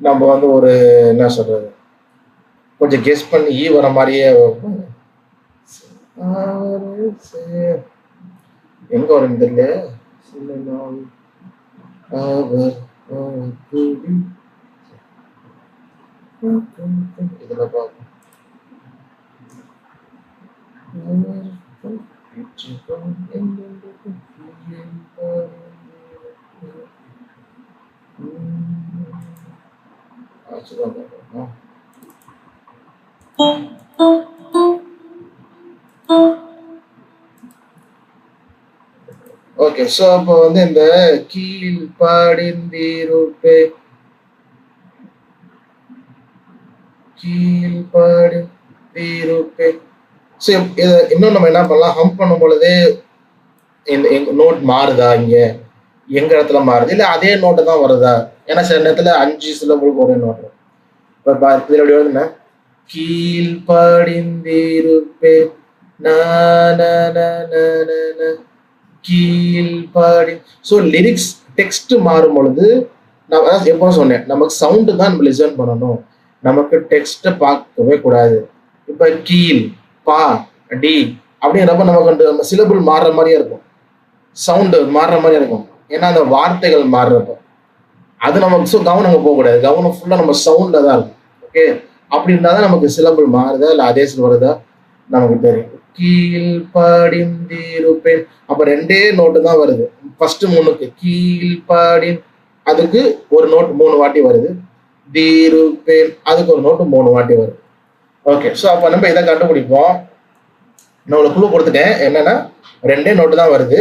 நம்ம வந்து ஒரு என்ன சொல்றது, கொஞ்சம் கெஸ் பண்ணி ஈ வர மாதிரியே வைப்பாங்க. எங்க வரும் தெரியல. சில நாள் அவர் துதி. இதுல பார்ப்போம். ஆச்சுதான் பார்ப்போம். ஓகே, ஸோ அப்போ வந்து இந்த கீழ் படிந்திருப்பே கீழ் படிந்திருப்பே. ஸோ இதை இன்னும் நம்ம என்ன பண்ணலாம், ஹம் பண்ணும் பொழுதே இந்த நோட் மாறுதா, இங்க எங்க இடத்துல மாறுது, இல்லை அதே நோட்டு தான் வருதா? ஏன்னா சில நேரத்துல 5 சிலபுள் ஒரே நோட்டு. இப்போ இதில் எப்படி வருதுன்னா, கீழ் படிந்திருப்பே கீழ் பாடி. ஸோ லிரிக்ஸ் டெக்ஸ்ட் மாறும் பொழுது நான் எப்போ சொன்னேன், நமக்கு சவுண்டு தான் நம்ம லிசன் பண்ணணும், நமக்கு டெக்ஸ்ட்டை பார்க்கவே கூடாது. இப்போ கீழ் பா டி அப்படிங்கிறப்ப நமக்கு அந்த சிலபுள் மாறுற மாதிரியே இருக்கும், சவுண்டு மாறுற மாதிரியே இருக்கும். ஏன்னா அந்த வார்த்தைகள் மாறுறப்ப அது நமக்கு கவனம் போகக்கூடாது, கவனம் ஃபுல்லாக நம்ம சவுண்டில் தான் இருக்கும். ஓகே, அப்படி இருந்தால் தான் நமக்கு சிலபுள் மாறுதா இல்லை அதே சில வருதா நமக்கு தெரியும். கீழ் படிந்திருப்பேன், அப்ப 2 நோட்டு தான் வருது. ஃபர்ஸ்ட் 3க்கு கீழ் பாடி, அதுக்கு ஒரு நோட் 3 வாட்டி வருது. தீருப்பேன், அதுக்கு ஒரு நோட்டு 3 வாட்டி வருது. ஓகே, ஸோ அப்போ நம்ம இதை கண்டுபிடிப்போம். நான் உங்களுக்கு குழு கொடுத்துட்டேன், என்னன்னா 2 நோட்டு தான் வருது.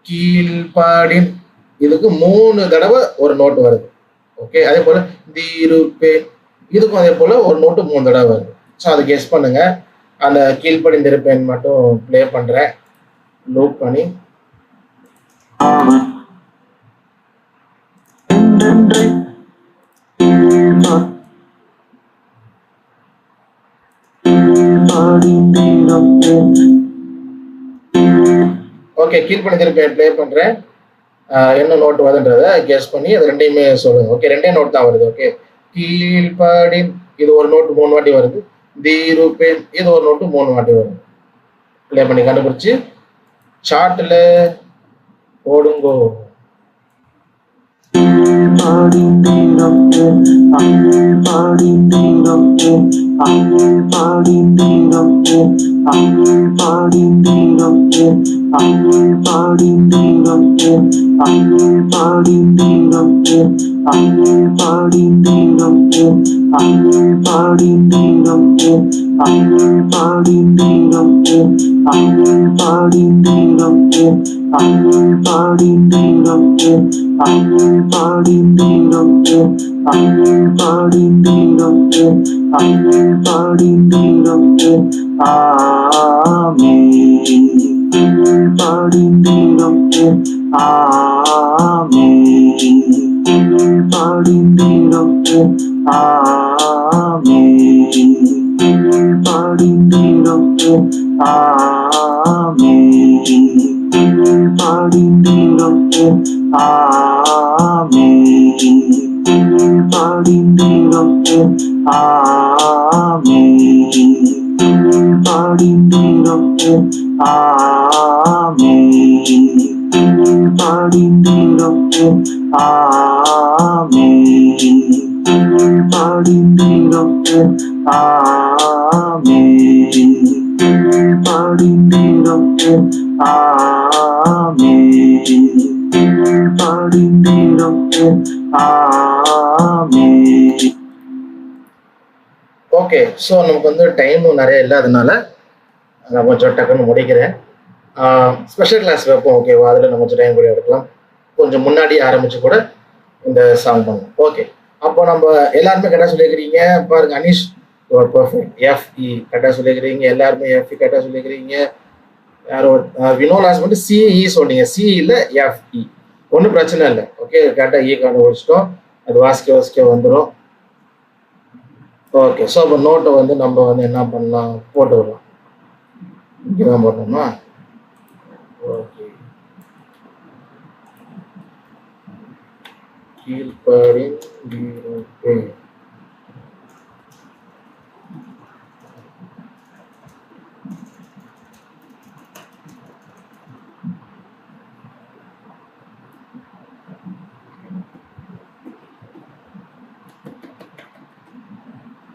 கீழ் பாடி, இதுக்கு 3 தடவை ஒரு நோட்டு வருது. ஓகே, அதே போல தீருப்பேன், இதுக்கும் அதே போல ஒரு நோட்டு 3 தடவை வருது. ஸோ அதை கெஸ் பண்ணுங்க. அந்த கீழ்ப்படிந்திருப்பேன் மட்டும் ப்ளே பண்றேன், லூப் பண்ணி. ஓகே, கீழ்ப்படிந்திருப்பேன் ப்ளே பண்றேன். என்ன நோட்டு வருதுன்றத கெஸ் பண்ணி அது ரெண்டையுமே சொல்லுங்க. ஓகே, 2 நோட் தான் வருது. ஓகே, கீழ்ப்படி, இது ஒரு நோட்டு 3 வாட்டி வருது. தீருப்பேன், இது ஒரு நோட்டு 3 வாட்டி வருது. ப்ளே பண்ணி கண்டுபிடிச்சு சார்ட்ல ஓடுங்கோ. ஓகே, ஸோ நமக்கு வந்து டைமும் நிறைய இல்லை, அதனால நான் கொஞ்சம் டக்குன்னு முடிக்கிறேன். ஸ்பெஷல் கிளாஸ் வைப்போம், ஓகேவா? அதில் நம்ம கொஞ்சம் டைம் கூட எடுக்கலாம், கொஞ்சம் முன்னாடி ஆரம்பிச்சு கூட இந்த சாங் பண்ணுவோம். ஓகே, அப்போ நம்ம எல்லாருமே கரெக்டாக சொல்லியிருக்கிறீங்க பாருங்க. அனீஷ் பர்ஃபெக்ட், எஃப்இ கரெக்டாக சொல்லியிருக்கிறீங்க, எல்லாருமே எஃப்இ கரெக்டாக சொல்லியிருக்கிறீங்க. யாரும் வினோலாஸ் மட்டும் சிஇ சொன்னீங்க, சி இல்லை எஃப்இ, ஒன்றும் பிரச்சனை இல்லை. ஓகே, கரெக்டாக இ கண்டுபிடிச்சிட்டோம், அது வாசிக்க வந்துடும். ஓகே, ஸோ அப்போ நோட்டை வந்து நம்ம வந்து என்ன பண்ணலாம், போட்டு விடலாம். இங்கே தான் போட்டோமா? ஓகே, கீழ்ப்படிந்திருப்பேன்.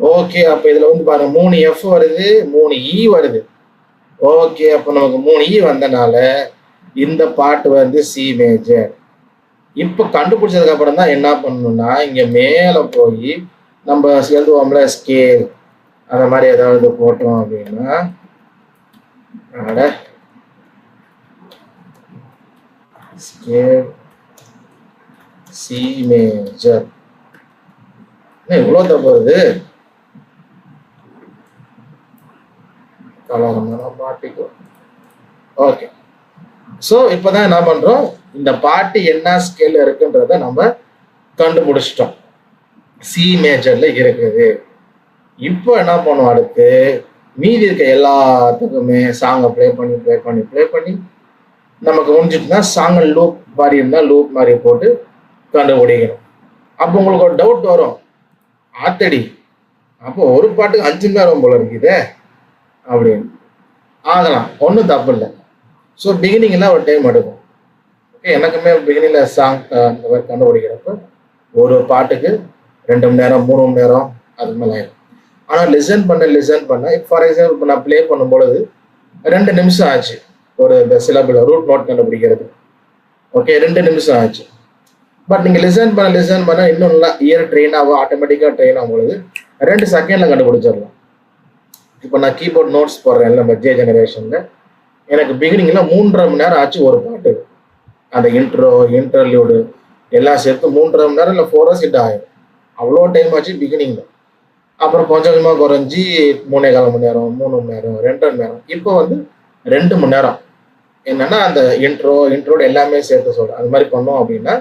ஓகே, அப்ப இதுல வந்து பாருங்க 3 F வருது, 3 E வருது. ஓகே, அப்ப நமக்கு 3 E வந்தனால இந்த பாட்டு வந்து சி மேஜர். இப்ப கண்டுபிடிச்சதுக்கு அப்புறம் தான் என்ன பண்ணணும்னா, இங்க மேல போய் நம்ம எழுதுவோம்ல ஸ்கேல், அந்த மாதிரி ஏதாவது போட்டோம் அப்படின்னா, ஸ்கேல் சி மேஜர். இவ்வளவு தப்பு வருது. மாட்டிக்கும். ஓகே, ஸோ இப்போதான் என்ன பண்றோம், இந்த பாட்டு என்ன ஸ்கேல் இருக்குன்றத நம்ம கண்டுபிடிச்சிட்டோம். சி மேஜர்ல இருக்குது. இப்போ என்ன பண்ணுவோம், அடுத்து மீதி இருக்க எல்லாத்துக்குமே சாங்கை ப்ளே பண்ணி நமக்கு முடிஞ்சிட்டுனா சாங்கை லூப் மாதிரி இருந்தால் லூப் மாதிரி போட்டு கண்டுபிடிக்கணும். அப்போ உங்களுக்கு ஒரு டவுட் வரும், ஆத்தடி அப்போ ஒரு பாட்டுக்கு 5 மணி நேரம் போல இருக்குதே அப்படின்னு. ஆகலாம், ஒன்றும் தப்பு இல்லை. ஸோ பிகினிங்கில் ஒரு டைம் எடுக்கும். ஓகே, எனக்குமே பிகினிங்கில் சாங் இந்த மாதிரி கண்டுபிடிக்கிறப்ப ஒரு பாட்டுக்கு 2 மணி நேரம் 3 மணி நேரம் அது மேலே ஆயிடும். ஆனால் லிசன் பண்ண ஃபார் எக்ஸாம்பிள் இப்போ நான் ப்ளே பண்ணும் பொழுது 2 நிமிஷம் ஆச்சு ஒரு இந்த சிலபிள் ரூட் நோட் கண்டுபிடிக்கிறது. ஓகே, 2 நிமிஷம் ஆச்சு. பட் நீங்கள் லிசன் பண்ண இன்னும் நல்லா இயர் ட்ரெயின் ஆகும், ஆட்டோமேட்டிக்காக ட்ரெயின் ஆகும் பொழுது 2 செகண்டில் கண்டுபிடிச்சிடலாம். இப்போ நான் கீபோர்ட் நோட்ஸ் போடுறேன் நம்ம ஜே ஜெனரேஷனில், எனக்கு பிகினிங்கில் 3.5 மணி நேரம் ஆச்சு ஒரு பாட்டு. அந்த இன்டர்லியூடு எல்லாம் சேர்த்து 3.5 மணி நேரம் இல்லை 4 hours கிட்ட ஆயிடும். அவ்வளோ டைம் ஆச்சு பிகினிங்கில். அப்புறம் கொஞ்சம் கொஞ்சமாக குறைஞ்சி 3.25 மணி நேரம், 3 மணி நேரம், 2.5 மணி நேரம், இப்போ வந்து 2 மணி நேரம். என்னன்னா அந்த இன்ட்ரோட எல்லாமே சேர்த்து சொல்கிறேன். அது மாதிரி பண்ணோம் அப்படின்னா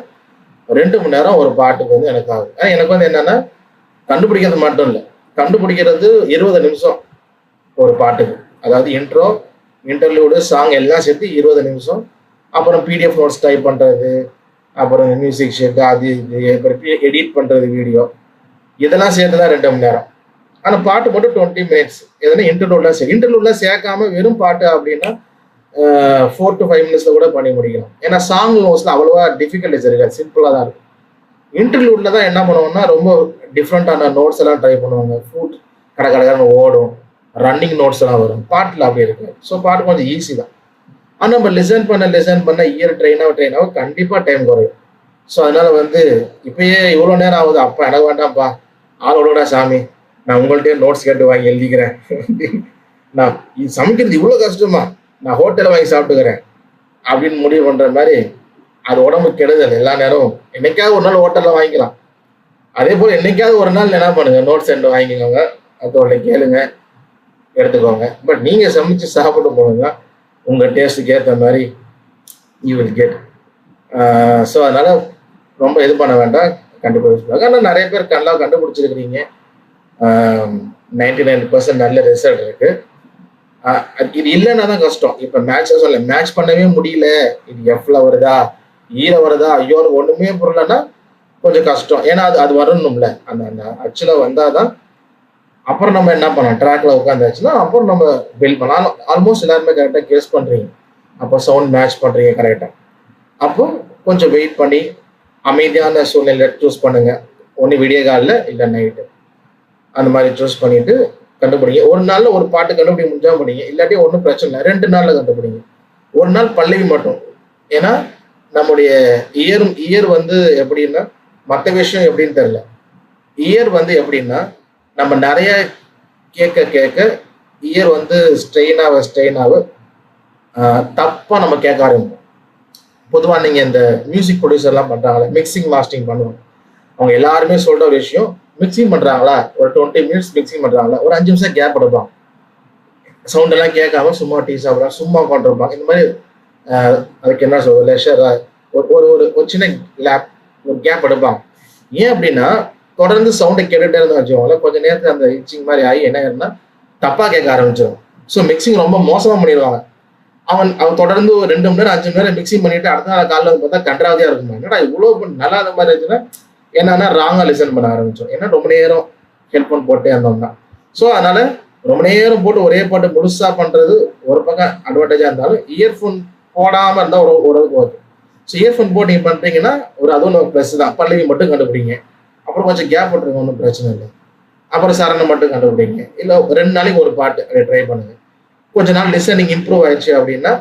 2 மணி நேரம் ஒரு பாட்டுக்கு வந்து எனக்கு ஆகுது. ஆனால் எனக்கு வந்து என்னன்னா கண்டுபிடிக்கிறது மட்டும் இல்லை, கண்டுபிடிக்கிறது 20 நிமிஷம் ஒரு பாட்டுக்கு. அதாவது இன்டர்வியூடு சாங் எல்லாம் சேர்த்து 20 நிமிஷம். அப்புறம் பிடிஎஃப் நோட்ஸ் டைப் பண்ணுறது, அப்புறம் மியூசிக் ஷீட், அது இது, அப்புறம் எடிட் பண்ணுறது வீடியோ, இதெல்லாம் சேர்த்து தான் 2 மணி நேரம். ஆனால் பாட்டு மட்டும் 20 minutes. எதுனா இன்டர்வியூலாம் சேர்க்காம வெறும் பாட்டு அப்படின்னா 4 to 5 minutes கூட பண்ணி முடிக்கலாம். ஏன்னா சாங் நோட்ஸில் அவ்வளோவா டிஃபிகல்ட்டிஸ் இருக்காது, சிம்பிளாக தான் இருக்கும். இன்டர்வியூவில் தான் என்ன பண்ணுவோம்னா ரொம்ப டிஃப்ரெண்ட்டான நோட்ஸ் எல்லாம் ட்ரை பண்ணுவாங்க. ஃபுட் கடை ஓடும், ரன்னிங் நோட்ஸ் எல்லாம் வரும். பாட்டில் அப்படி இருக்கு. ஸோ பாட்டு கொஞ்சம் ஈஸி தான். ஆனால் நம்ம லிசன் பண்ண இயர் ட்ரெயின் ஆகும் கண்டிப்பாக டைம் குறையும். ஸோ அதனால வந்து இப்பயே இவ்வளோ நேரம் ஆகுது, அப்பா எனக்கு வேண்டாம்ப்பா, ஆளோட சாமி, நான் உங்கள்கிட்டயே நோட்ஸ் கேட்டு வாங்கி எழுதிக்கிறேன், நான் சமைக்கிறது இவ்வளோ கஷ்டமா, நான் ஹோட்டலில் வாங்கி சாப்பிட்டுக்கிறேன் அப்படின்னு முடிவு பண்ணுற மாதிரி அது உடம்பு கெடுதல். எல்லா நேரமும் என்னைக்காவது ஒரு நாள் ஹோட்டலில் வாங்கிக்கலாம். அதே போல் என்னைக்காவது ஒரு நாள் என்ன பண்ணுங்க, நோட்ஸ் ரெண்டு வாங்கிக்கோங்க, அதோட கேளுங்க, எடுத்துக்கோங்க. பட் நீங்கள் சமைச்சு சாப்பிட்டு போனீங்கன்னா உங்கள் டேஸ்ட்டுக்கு ஏற்ற மாதிரி யூ வில் கெட். ஸோ அதனால் ரொம்ப இது பண்ண வேண்டாம், கண்டுபிடிச்சிருக்காங்க. ஆனால் நிறைய பேர் நல்லா கண்டுபிடிச்சிருக்கிறீங்க. 99% நல்ல ரிசல்ட் இருக்குது. இது இல்லைன்னா தான் கஷ்டம். இப்போ மேட்ச் பண்ணவே முடியல, இது எஃப்ல வருதா ஈர வருதா, ஐயோ ஒன்றுமே புரியலன்னா கொஞ்சம் கஷ்டம். ஏன்னா அது வரணும்ல, அந்த ஆக்சுவலாக வந்தால் தான் அப்புறம் நம்ம என்ன பண்ணோம், ட்ராக்ல உட்காந்துச்சுன்னா அப்புறம் நம்ம பில்ட் பண்ணலாம். ஆல்மோஸ்ட் எல்லாருமே கரெக்டாக கேஸ் பண்ணுறீங்க, அப்போ சவுண்ட் மேட்ச் பண்ணுறீங்க கரெக்டாக. அப்போ கொஞ்சம் வெயிட் பண்ணி அமைதியான சூழ்நிலை சூஸ் பண்ணுங்க. ஒன்று விடிய காலில் இல்லை நைட்டு, அந்த மாதிரி சூஸ் பண்ணிட்டு கண்டுபிடிங்க. ஒரு நாளில் ஒரு பாட்டு கண்டுபிடிக்க முடிஞ்சா முடியுங்க, இல்லாட்டி ஒன்றும் பிரச்சனை இல்லை, 2 நாளில் கண்டுபிடிங்க. ஒரு நாள் பல்லவி மட்டும். ஏன்னா நம்முடைய இயர் வந்து எப்படின்னா, மற்ற விஷயம் எப்படின்னு தெரியல, இயர் வந்து எப்படின்னா நம்ம நிறைய கேட்க இயர் வந்து ஸ்ட்ரெயினாக தப்பாக நம்ம கேட்க ஆரம்பிப்போம். பொதுவாக நீங்கள் இந்த மியூசிக் ப்ரொடியூசர்லாம் பண்ணுறாங்களே, மிக்சிங் மாஸ்டரிங் பண்ணுவாங்க, அவங்க எல்லாருமே சொல்கிற ஒரு விஷயம், மிக்சிங் பண்ணுறாங்களா ஒரு 20 minutes மிக்சிங் பண்ணுறாங்களா, ஒரு 5 நிமிஷம் கேப் எடுப்பாங்க, சவுண்டெல்லாம் கேட்காம சும்மா டீ சாப்பிட்றாங்க, சும்மா உட்காந்துருப்பாங்க. இந்த மாதிரி அதுக்கு என்ன சொல்றது, லெஷராக ஒரு சின்ன ஒரு கேப் எடுப்பாங்க. ஏன் அப்படின்னா தொடர்ந்து சவுண்டை கேட்டுகிட்டே இருந்தா வச்சுக்கோங்களேன், கொஞ்சம் நேரத்தில் அந்த இச்சிங் மாதிரி ஆகி என்ன ஆயிருன்னா தப்பாக கேட்க ஆரம்பிச்சிடும். ஸோ மிக்சிங் ரொம்ப மோசமாக பண்ணிடுவாங்க. அவன் தொடர்ந்து ஒரு 2 மணி நேரம் 5 மணி நேரம் மிக்சிங் பண்ணிட்டு அடுத்த நாள் காலையில் வந்து பார்த்தா கன்றாவதியா இருக்குமா, என்னடா இவ்வளவு நல்லா அந்த மாதிரி இருந்துச்சுன்னா என்னன்னா ராங்கா லிசன் பண்ண ஆரம்பிச்சோம். ஏன்னா ரொம்ப நேரம் ஹெட்ஃபோன் போட்டே இருந்தோம்னா. ஸோ அதனால ரொம்ப நேரம் போட்டு ஒரே பாட்டு முழுசா பண்றது ஒரு பக்கம் அட்வான்டேஜா இருந்தாலும் இயர்ஃபோன் போடாம இருந்தா ஓரளவுக்கு ஓகே. ஸோ இயர்ஃபோன் போட்டு நீங்க பண்றீங்கன்னா அதுவும் நம்ம ப்ளஸ் தான். பல்லவி மட்டும் கண்டுபிடிங்க, அப்புறம் கொஞ்சம் கேப் போட்டுருங்க, ஒன்றும் பிரச்சனை இல்லை. அப்புறம் சரணம் மட்டும் கண்டுபிடிங்க, இல்லை 2 நாளைக்கு ஒரு பாட்டு அப்படி ட்ரை பண்ணுங்க. கொஞ்ச நாள் லிசனிங் இம்ப்ரூவ் ஆயிடுச்சு அப்படின்னா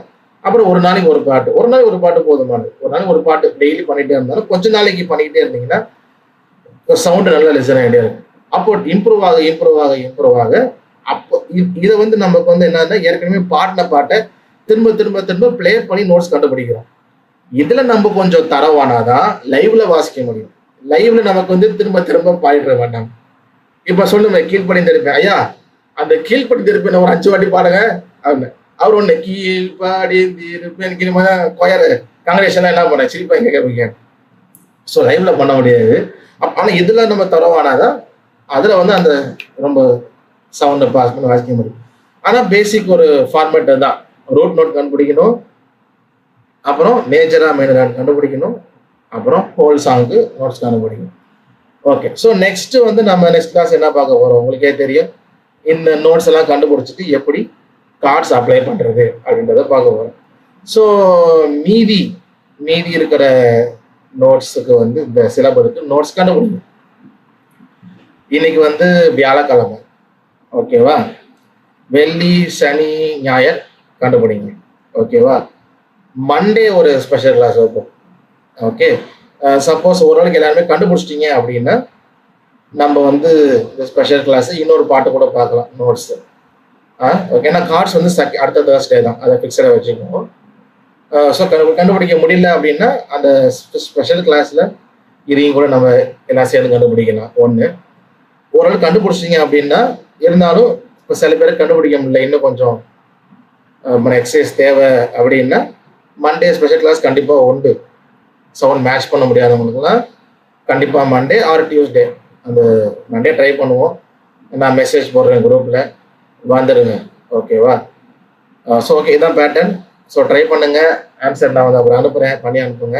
அப்புறம் ஒரு நாளைக்கு ஒரு பாட்டு போதுமானது. ஒரு நாளைக்கு ஒரு பாட்டு டெய்லி பண்ணிட்டே இருந்தாலும் கொஞ்ச நாளைக்கு பண்ணிக்கிட்டே இருந்தீங்கன்னா சவுண்டு நல்லா லிசன் ஆகிட்டே இருக்கும். அப்போ இம்ப்ரூவ் ஆக அப்போ இதை வந்து நமக்கு வந்து என்னன்னா ஏற்கனவே பாடின பாட்டை திரும்ப திரும்ப திரும்ப பிளே பண்ணி நோட்ஸ் கண்டுபிடிக்கிறோம். இதுல நம்ம கொஞ்சம் தரவானாதான் லைவ்ல வாசிக்க முடியும். லைவ்ல நமக்கு வந்து திரும்ப திரும்ப பாடிட வேண்டாம். இப்ப சொல்லுங்க, கீழ்படி திருப்பேன் ஐயா, அந்த கீழ்படி திருப்பேன் ஒரு 5 வாட்டி பாடுங்க அப்படின்னு. அவர் ஒண்ணு கீழ்பாடி திருப்பேன் கொயர் காங்கிரேஷன் என்ன பண்ண சிரிப்பா எங்க கேட்பீங்க. ஸோ லைவ்ல பண்ண முடியாது. ஆனா இதுல நம்ம தரவானாதான் அதுல வந்து அந்த ரொம்ப சவுண்டை பாஸ் பண்ணி வாசிக்க முடியும். ஆனா பேசிக் ஒரு ஃபார்மேட் தான். ரூட் நோட் கண்டுபிடிக்கணும், அப்புறம் மேஜரா மைனரா கண்டுபிடிக்கணும், அப்புறம் ஹோல் சாங்க்கு நோட்ஸ் கண்டுபிடிக்கணும். ஓகே, ஸோ நெக்ஸ்ட் வந்து நம்ம நெக்ஸ்ட் கிளாஸ் என்ன பார்க்க போறோம் உங்களுக்கே தெரியும். இந்த நோட்ஸ் எல்லாம் கண்டுபிடிச்சிட்டு எப்படி கார்ட்ஸ் அப்ளை பண்றது அப்படின்றத பார்க்க போறோம். ஸோ மீதி இருக்கிற நோட்ஸுக்கு வந்து இந்த சிலபஸுக்கு நோட்ஸ் கண்டுபிடிக்கணும். இன்னைக்கு வந்து வியாழக்கிழமை, ஓகேவா? வெள்ளி சனி ஞாயிறு கண்டுபிடிங்க, ஓகேவா? மண்டே ஒரு ஸ்பெஷல் கிளாஸ் வைப்போம். ஓகே, சப்போஸ் ஓரளவுக்கு எல்லாருமே கண்டுபிடிச்சிட்டீங்க அப்படின்னா நம்ம வந்து இந்த ஸ்பெஷல் கிளாஸ் இன்னொரு பாட்டு கூட பார்க்கலாம் நோட்ஸ். ஓகே, ஏன்னா கார்ட்ஸ் வந்து அடுத்த தேர்ஸ்டே தான், அதை ஃபிக்ஸடாக வச்சுக்கோங்க. ஸோ கண்டுபிடிக்க முடியல அப்படின்னா அந்த ஸ்பெஷல் கிளாஸ்ல இதையும் கூட நம்ம எல்லாம் சேர்ந்து கண்டுபிடிக்கலாம். ஒன்று ஓரளவு கண்டுபிடிச்சிங்க அப்படின்னா இருந்தாலும் இப்போ சில பேர் கண்டுபிடிக்க முடியல, இன்னும் கொஞ்சம் எக்ஸசைஸ் தேவை அப்படின்னா மண்டே ஸ்பெஷல் கிளாஸ் கண்டிப்பாக உண்டு. சவுண்ட் மேட்ச் பண்ண முடியாதவங்களுக்குலாம் கண்டிப்பாக மண்டே ஆர் டியூஸ்டே, அந்த மண்டே ட்ரை பண்ணுவோம். நான் மெசேஜ் போடுறேன் குரூப்பில், வந்துடுங்க, ஓகேவா? ஸோ ஓகே, இதுதான் பேட்டர்ன். ஸோ ட்ரை பண்ணுங்க. ஆன்சர் நான் வந்து அப்புறம் அனுப்புகிறேன், பண்ணி அனுப்புங்க.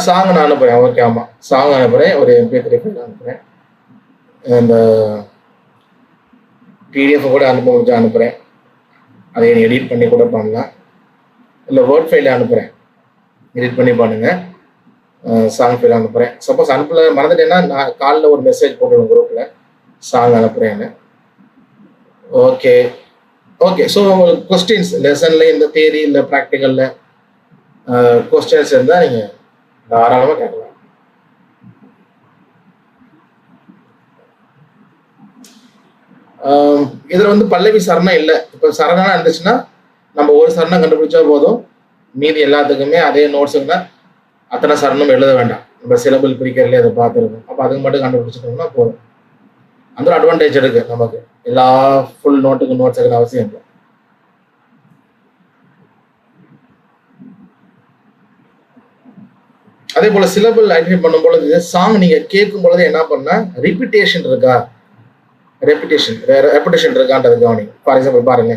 சாங் நான் அனுப்புகிறேன். ஓகே, ஆமாம், சாங் அனுப்புகிறேன், ஒரு MP3 ஃபைல் அனுப்புகிறேன். இந்த PDF கூட அனுப்ப முடிஞ்சா அனுப்புகிறேன். அதை எடிட் பண்ணி கூட பண்ணலாம், இல்லை வேர்ட் ஃபைலில் அனுப்புகிறேன், எடிட் பண்ணி பண்ணுங்க. சாங் ஃபைல் அனுப்புகிறேன். சப்போஸ் அனுப்பல மறந்துட்டேன்னா நான் காலைல ஒரு மெசேஜ் போட்டுருவேன் குரூப்பில், சாங் அனுப்புகிறேன்னு. ஓகே ஓகே, ஸோ உங்களுக்கு கொஸ்டின்ஸ் லெசனில் இந்த தியரி இல்லை ப்ராக்டிக்கலில் கொஸ்டின்ஸ் இருந்தால் நீங்கள் தாராளமாக கேட்கலாம். இதில் வந்து பல்லவி சரணம் இல்லை. இப்போ சரணம் இருந்துச்சுன்னா நம்ம ஒரு சரணம் கண்டுபிடிச்சா போதும், மீதி எல்லாத்துக்குமே அதே நோட்ஸுங்கன்னா அத்தனை சரணம் எழுத வேண்டாம். நம்ம சிலபிள் பிரிக்கிறதுலே அதை பார்த்துருக்கோம். அப்போ அதுக்கு மட்டும் கண்டுபிடிச்சிட்டோம்னா போதும். அந்த ஒரு அட்வான்டேஜ் இருக்கு நமக்கு. எல்லா ஃபுல் நோட்டுக்கு நோட்ஸ் எடுக்க அவசியம் இல்லை. அதே போல சிலபிள் ஐடென்டிஃபை பண்ணும் பொழுது சாங் நீங்க கேட்கும் பொழுது என்ன பண்ணா ரெப்பிடேஷன் இருக்கா, ரெப்பிடேஷன் இருக்கான்றது கவனி. ஃபார் எக்ஸாம்பிள் பாருங்க,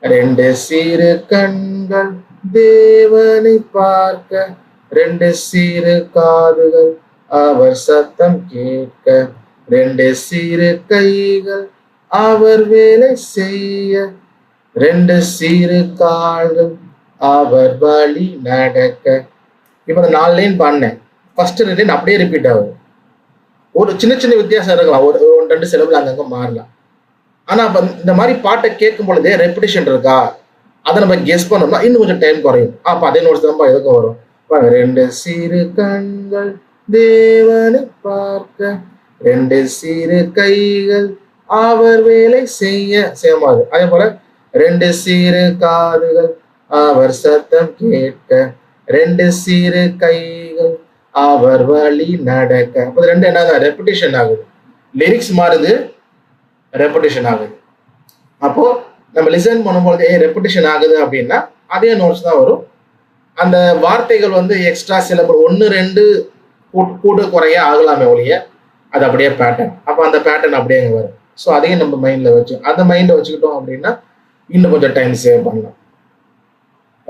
2 சிறு கண்கள் தேவனை பார்க்க, 2 சிறு காதுகள் அவர் சத்தம் கேட்க, 2 சிறு கைகள் அவர் வேலை செய்ய, 2 சிறு கால்கள் அவர் வழி நடக்க. இப்போ இந்த 4 லைன் பாடினேன். ஃபர்ஸ்ட் லைன் அப்படியே ரிப்பீட் ஆகுது. ஒரு சின்ன சின்ன வித்தியாசம் இருக்கலாம், ஒரு 2 சிலபிள் அங்கங்க மாறலாம். ஆனா அப்ப இந்த மாதிரி பாட்டை கேட்கும் பொழுதே ரெப்பிடேஷன் இருக்கா, அதை நம்ம கெஸ் பண்ணோம்னா இன்னும் கொஞ்சம் டைம் குறையும். அப்ப அதே நோட்ஸ் தான் எதுக்கும் வரும். 2 சிறு கண்கள் தேவனை பார்க்க, 2 சிறு கைகள் அவர் வேலை செய்ய மாதிரி. அதே போல 2 சிறு காதுகள் அவர் சத்தம் கேட்க, 2 சிறு கைகள் அவர் வழி நடக்க. அப்போ 2 என்ன ரெப்பிடேஷன் ஆகுது, லிரிக்ஸ் மாறுது, ரெப்பிடேஷன் ஆகுது. அப்போ நம்ம லிசன் பண்ணும்போது ரெப்பிடேஷன் ஆகுது அப்படின்னா அதே நோட்ஸ் தான் வரும். அந்த வார்த்தைகள் வந்து எக்ஸ்ட்ரா சிலபிள் 1 2 கூட குறைய ஆகலாமே ஒழிய அது அப்படியே பேட்டர்ன். அப்போ அந்த பேட்டர்ன் அப்படியே அங்கே வரும். ஸோ அதையும் நம்ம மைண்டில் அந்த மைண்டில் வச்சுக்கிட்டோம் அப்படின்னா இன்னும் கொஞ்சம் டைம் சேவ் பண்ணலாம்.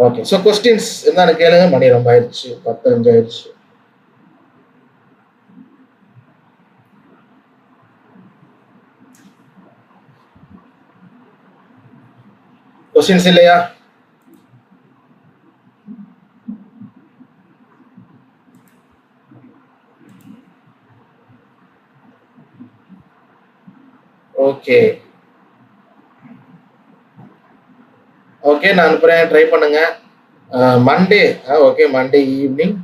ஓகே, ஸோ கொஸ்டின்ஸ் என்னன்னு கேளுங்க. மணி ரொம்ப ஆயிடுச்சு, 10:05 ஆயிடுச்சு. கொஸ்டின்ஸ் இல்லையா? ஓகே ஓகே, நான் அனுப்புறேன், ட்ரை பண்ணுங்க. மண்டே ஓகே, மண்டே ஈவினிங்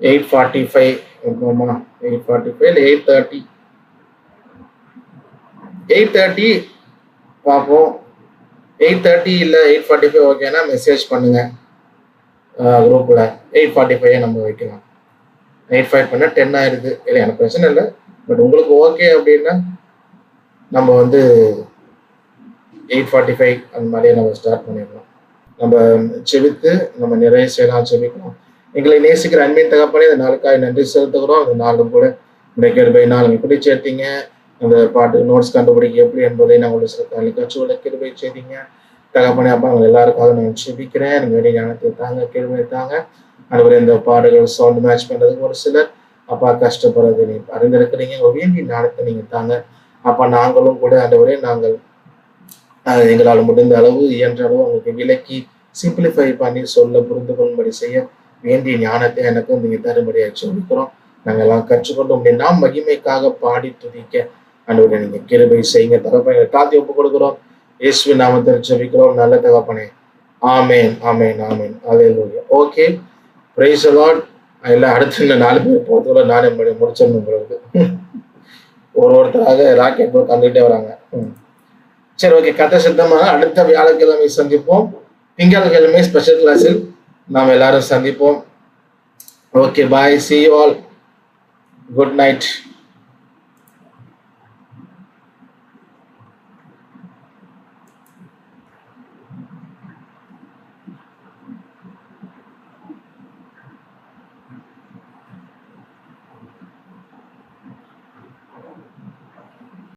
8:45 8:45 இல்லை 8:30 8:30 பார்ப்போம். 8:30 இல்லை 8:45 ஓகேனா மெசேஜ் பண்ணுங்க குரூப்பில். 8:45 நம்ம வைக்கலாம். 8:05 பண்ண 10 ஆயிடுது. இல்லை எனக்கு பிரச்சனை இல்லை, பட் உங்களுக்கு ஓகே அப்படின்னா நம்ம வந்து 8:45 அந்த மாதிரியே நம்ம ஸ்டார்ட் பண்ணிடலாம். நம்ம செபித்து நம்ம நிறைய செய்யலாம், செபிக்கலாம். எங்களை நேசிக்கிற அன்பின் தகப்பனே, இந்த நாளுக்காக நன்றி செலுத்துகிறோம். இந்த நாளும் கூட கிருபை நாள் எப்படி சேர்த்தீங்க, அந்த பாட்டுக்கு நோட்ஸ் கண்டுபிடிக்க எப்படி என்பதை நாங்கள் சில கட்சிகளை கிருபை செய்தீங்க தகப்பனே. அப்பா அவங்க எல்லாருக்காக நான் செபிக்கிறேன். எனக்கு வேண்டிய ஞானத்தை தாங்க, கிருபை தாங்க. அதுவரை இந்த பாடுகள் சவுண்ட் மேட்ச் பண்றதுக்கு ஒரு சிலர் அப்பா கஷ்டப்படுறது நீ அறிந்திருக்கிறீங்க. வேண்டிய ஞானத்தை நீங்க தாங்க அப்பா. நாங்களும் கூட அதுவரை நாங்கள் எங்களால் முடிந்த அளவு இயன்ற அளவு அவங்களுக்கு விலக்கி சிம்பிளிஃபை பண்ணி சொல்ல புரிந்து கொள்ளும்படி செய்ய வேண்டிய ஞானத்தை எனக்கும் நீங்க தரும்படியாக சொல்லிக்கிறோம். நாங்கள் எல்லாம் கற்றுக்கொண்டு உடைய நாம் மகிமைக்காக பாடி துதிக்க அன்றுவரை நீங்க கிருபை செய்யுங்க தகப்பனை. தாத்தி ஒப்பு கொடுக்கிறோம், இயேசுவின் நாமத்தில் ஜெபிக்கிறோம் நல்ல தகப்பனே. Amen amen amen. Hallelujah. Okay, praise the Lord. எல்லாம் அடுத்து இந்த 4 பேர் போகிறதுக்குள்ள நானே முடிச்சிடணும் உங்களுக்கு. ஒருத்தராக ராக்கெட் போய் தந்துகிட்டே வராங்க. சரி, ஓகே, கதை சித்தமாக அடுத்த வியாழக்கிழமை சந்திப்போம். திங்கட்கிழமை ஸ்பெஷல் கிளாஸில் நாம் எல்லாரும் சந்திப்போம். Okay, bye, see you all. Good night.